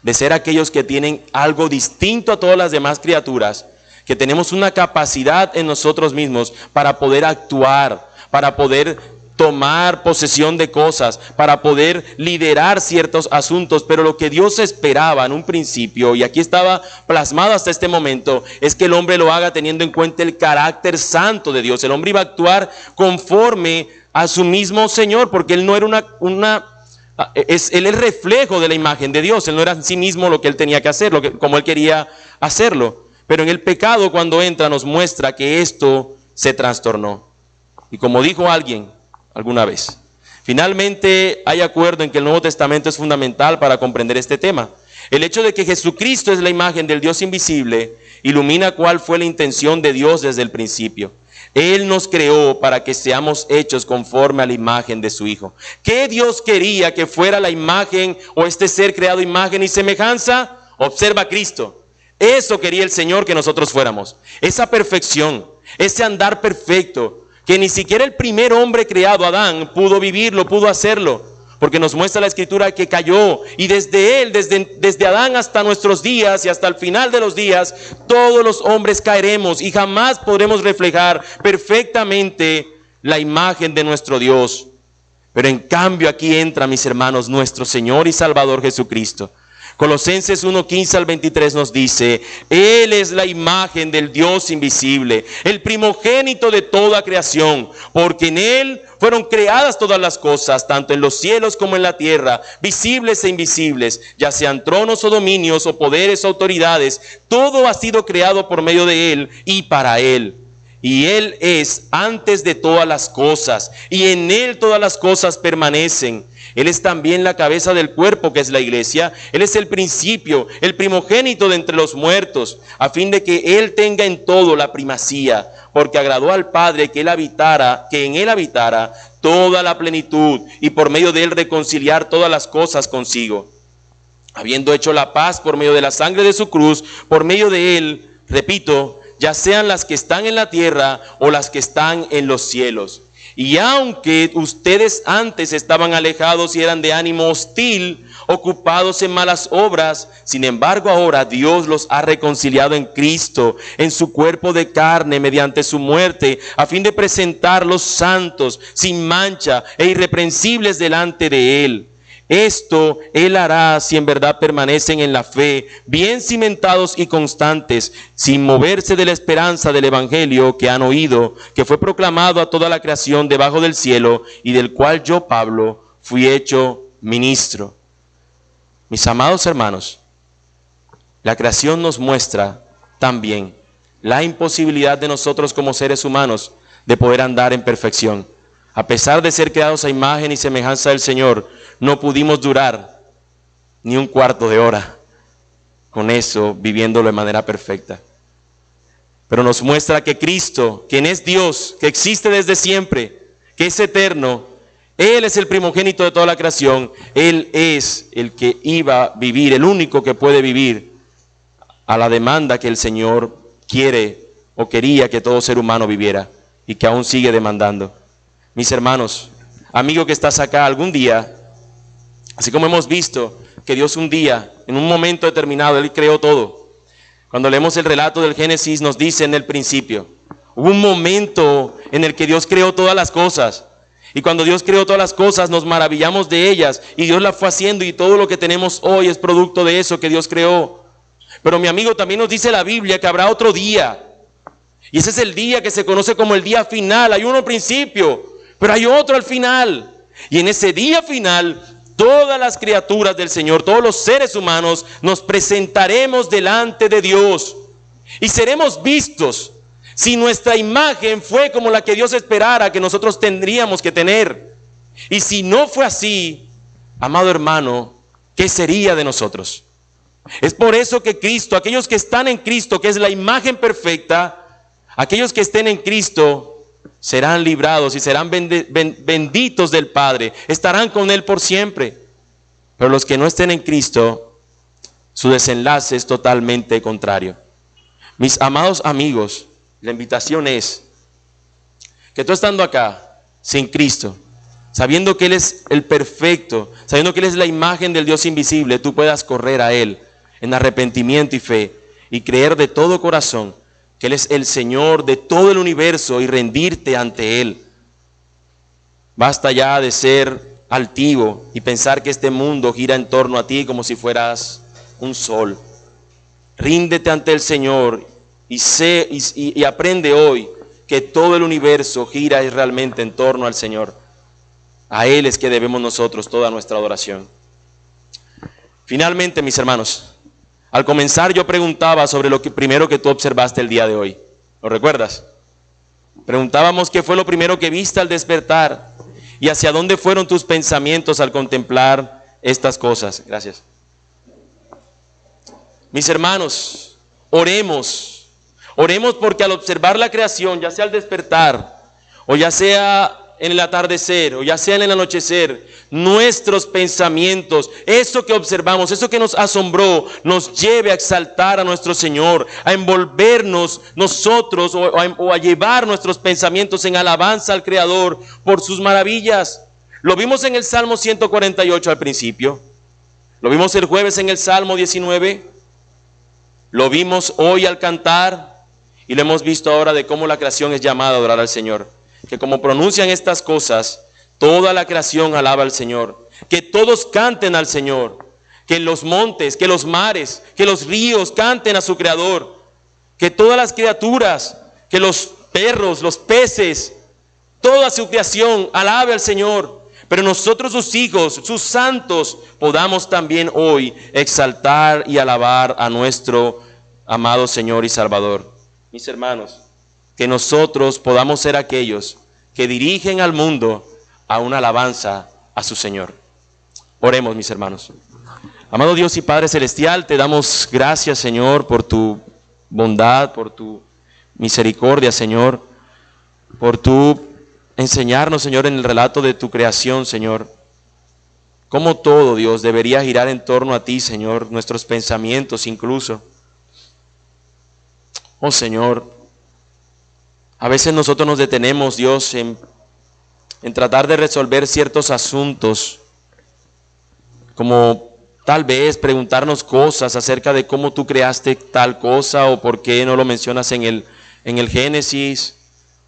de ser aquellos que tienen algo distinto a todas las demás criaturas, que tenemos una capacidad en nosotros mismos para poder actuar, para poder tomar posesión de cosas, para poder liderar ciertos asuntos, pero lo que Dios esperaba en un principio, y aquí estaba plasmado hasta este momento, es que el hombre lo haga teniendo en cuenta el carácter santo de Dios. El hombre iba a actuar conforme a su mismo Señor, porque él no era él es reflejo de la imagen de Dios. Él no era en sí mismo lo que él tenía que hacer, como él quería hacerlo. Pero en el pecado, cuando entra, nos muestra que esto se trastornó. Y como dijo alguien alguna vez, finalmente hay acuerdo en que el Nuevo Testamento es fundamental para comprender este tema. El hecho de que Jesucristo es la imagen del Dios invisible ilumina cuál fue la intención de Dios desde el principio. Él nos creó para que seamos hechos conforme a la imagen de su Hijo. ¿Qué Dios quería que fuera la imagen o este ser creado imagen y semejanza? Observa a Cristo. Eso quería el Señor que nosotros fuéramos. Esa perfección, ese andar perfecto, que ni siquiera el primer hombre creado, Adán, pudo vivirlo, pudo hacerlo. Porque nos muestra la Escritura que cayó, y desde él, desde Adán hasta nuestros días y hasta el final de los días, todos los hombres caeremos y jamás podremos reflejar perfectamente la imagen de nuestro Dios. Pero en cambio aquí entra, mis hermanos, nuestro Señor y Salvador Jesucristo. Colosenses 1:15 al 23 nos dice: Él es la imagen del Dios invisible, el primogénito de toda creación, porque en Él fueron creadas todas las cosas, tanto en los cielos como en la tierra, visibles e invisibles, ya sean tronos o dominios o poderes o autoridades. Todo ha sido creado por medio de Él y para Él. Y Él es antes de todas las cosas, y en Él todas las cosas permanecen. Él es también la cabeza del cuerpo, que es la iglesia. Él es el principio, el primogénito de entre los muertos, a fin de que Él tenga en todo la primacía, porque agradó al Padre que en Él habitara toda la plenitud, y por medio de Él reconciliar todas las cosas consigo, habiendo hecho la paz por medio de la sangre de su cruz. Por medio de Él, repito, ya sean las que están en la tierra o las que están en los cielos. Y aunque ustedes antes estaban alejados y eran de ánimo hostil, ocupados en malas obras, sin embargo ahora Dios los ha reconciliado en Cristo, en su cuerpo de carne, mediante su muerte, a fin de presentarlos santos, sin mancha e irreprensibles delante de Él. Esto Él hará si en verdad permanecen en la fe, bien cimentados y constantes, sin moverse de la esperanza del Evangelio que han oído, que fue proclamado a toda la creación debajo del cielo, y del cual yo, Pablo, fui hecho ministro. Mis amados hermanos, la creación nos muestra también la imposibilidad de nosotros como seres humanos de poder andar en perfección. A pesar de ser creados a imagen y semejanza del Señor, no pudimos durar ni un cuarto de hora con eso, viviéndolo de manera perfecta. Pero nos muestra que Cristo, quien es Dios, que existe desde siempre, que es eterno, Él es el primogénito de toda la creación. Él es el que iba a vivir, el único que puede vivir a la demanda que el Señor quiere o quería que todo ser humano viviera, y que aún sigue demandando. Mis hermanos, amigo que estás acá, algún día, así como hemos visto que Dios un día, en un momento determinado, Él creó todo. Cuando leemos el relato del Génesis, nos dice en el principio, hubo un momento en el que Dios creó todas las cosas. Y cuando Dios creó todas las cosas, nos maravillamos de ellas. Y Dios las fue haciendo, y todo lo que tenemos hoy es producto de eso que Dios creó. Pero mi amigo, también nos dice la Biblia que habrá otro día. Y ese es el día que se conoce como el día final. Hay uno al principio, pero hay otro al final. Y en ese día final, todas las criaturas del Señor, todos los seres humanos, nos presentaremos delante de Dios. Y seremos vistos si nuestra imagen fue como la que Dios esperara que nosotros tendríamos que tener. Y si no fue así, amado hermano, ¿qué sería de nosotros? Es por eso que Cristo, aquellos que están en Cristo, que es la imagen perfecta, aquellos que estén en Cristo serán librados y serán benditos del Padre, estarán con Él por siempre. Pero los que no estén en Cristo, su desenlace es totalmente contrario. Mis amados amigos, la invitación es que tú, estando acá sin Cristo, sabiendo que Él es el perfecto, sabiendo que Él es la imagen del Dios invisible, tú puedas correr a Él en arrepentimiento y fe, y creer de todo corazón que Él es el Señor de todo el universo, y rendirte ante Él. Basta ya de ser altivo y pensar que este mundo gira en torno a ti como si fueras un sol. Ríndete ante el Señor y aprende hoy que todo el universo gira realmente en torno al Señor. A Él es que debemos nosotros toda nuestra adoración. Finalmente, mis hermanos, al comenzar yo preguntaba sobre lo que primero que tú observaste el día de hoy. ¿Lo recuerdas? Preguntábamos qué fue lo primero que viste al despertar y hacia dónde fueron tus pensamientos al contemplar estas cosas. Gracias. Mis hermanos, oremos porque al observar la creación, ya sea al despertar o ya sea en el atardecer o ya sea en el anochecer, nuestros pensamientos, eso que observamos, eso que nos asombró, nos lleve a exaltar a nuestro Señor, a envolvernos nosotros o a llevar nuestros pensamientos en alabanza al Creador por sus maravillas. Lo vimos en el Salmo 148 al principio, lo vimos el jueves en el Salmo 19, lo vimos hoy al cantar y lo hemos visto ahora de cómo la creación es llamada a adorar al Señor. Que como pronuncian estas cosas, toda la creación alaba al Señor. Que todos canten al Señor. Que los montes, que los mares, que los ríos canten a su Creador. Que todas las criaturas, que los perros, los peces, toda su creación alabe al Señor. Pero nosotros sus hijos, sus santos, podamos también hoy exaltar y alabar a nuestro amado Señor y Salvador. Mis hermanos, que nosotros podamos ser aquellos que dirigen al mundo a una alabanza a su Señor. Oremos, mis hermanos. Amado Dios y Padre Celestial, te damos gracias, Señor, por tu bondad, por tu misericordia, Señor, por tu enseñarnos, Señor, en el relato de tu creación, Señor, cómo todo, Dios, debería girar en torno a ti, Señor, nuestros pensamientos incluso. Oh, Señor, a veces nosotros nos detenemos, Dios, en tratar de resolver ciertos asuntos, como tal vez preguntarnos cosas acerca de cómo tú creaste tal cosa, o por qué no lo mencionas en el Génesis,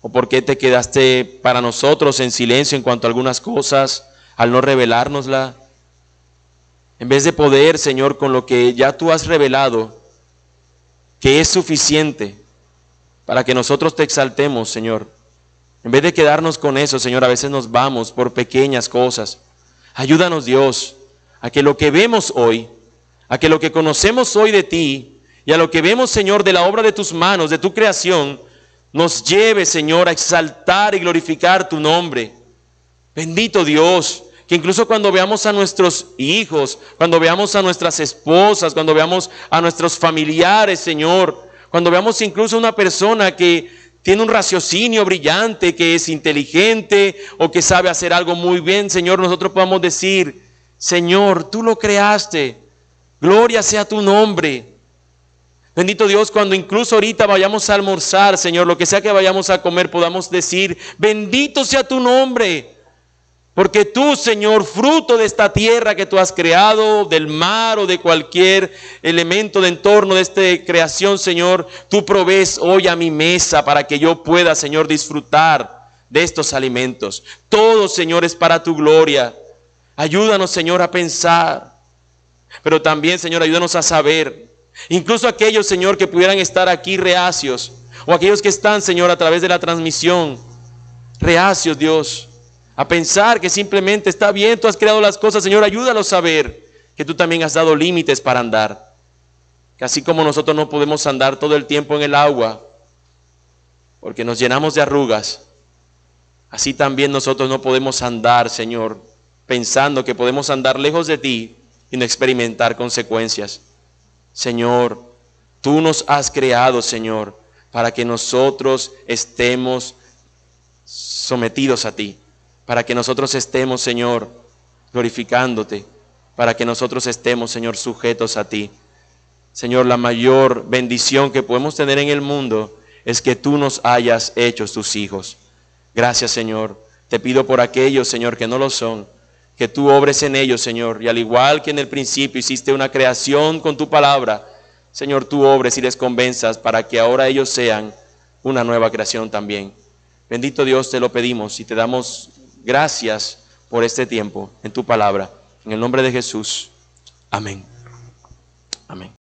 o por qué te quedaste para nosotros en silencio en cuanto a algunas cosas, al no revelárnosla. En vez de poder, Señor, con lo que ya tú has revelado, que es suficiente para que nosotros te exaltemos, Señor. En vez de quedarnos con eso, Señor, a veces nos vamos por pequeñas cosas. Ayúdanos, Dios, a que lo que vemos hoy, a que lo que conocemos hoy de ti, y a lo que vemos, Señor, de la obra de tus manos, de tu creación, nos lleve, Señor, a exaltar y glorificar tu nombre. Bendito Dios, que incluso cuando veamos a nuestros hijos, cuando veamos a nuestras esposas, cuando veamos a nuestros familiares, Señor, cuando veamos incluso una persona que tiene un raciocinio brillante, que es inteligente o que sabe hacer algo muy bien, Señor, nosotros podamos decir, Señor, tú lo creaste, gloria sea tu nombre. Bendito Dios, cuando incluso ahorita vayamos a almorzar, Señor, lo que sea que vayamos a comer, podamos decir, bendito sea tu nombre. Porque tú, Señor, fruto de esta tierra que tú has creado, del mar o de cualquier elemento de entorno de esta creación, Señor, tú provees hoy a mi mesa para que yo pueda, Señor, disfrutar de estos alimentos. Todo, Señor, es para tu gloria. Ayúdanos, Señor, a pensar. Pero también, Señor, ayúdanos a saber. Incluso aquellos, Señor, que pudieran estar aquí reacios, o aquellos que están, Señor, a través de la transmisión, reacios, Dios, a pensar que simplemente está bien, tú has creado las cosas, Señor, ayúdalos a ver que tú también has dado límites para andar. Que así como nosotros no podemos andar todo el tiempo en el agua, porque nos llenamos de arrugas, así también nosotros no podemos andar, Señor, pensando que podemos andar lejos de ti y no experimentar consecuencias. Señor, tú nos has creado, Señor, para que nosotros estemos sometidos a ti. Para que nosotros estemos, Señor, glorificándote, para que nosotros estemos, Señor, sujetos a ti. Señor, la mayor bendición que podemos tener en el mundo es que tú nos hayas hecho tus hijos. Gracias, Señor. Te pido por aquellos, Señor, que no lo son, que tú obres en ellos, Señor, y al igual que en el principio hiciste una creación con tu palabra, Señor, tú obres y les convenzas para que ahora ellos sean una nueva creación también. Bendito Dios, te lo pedimos y te damos Gracias por este tiempo en tu palabra. En el nombre de Jesús. Amén. Amén.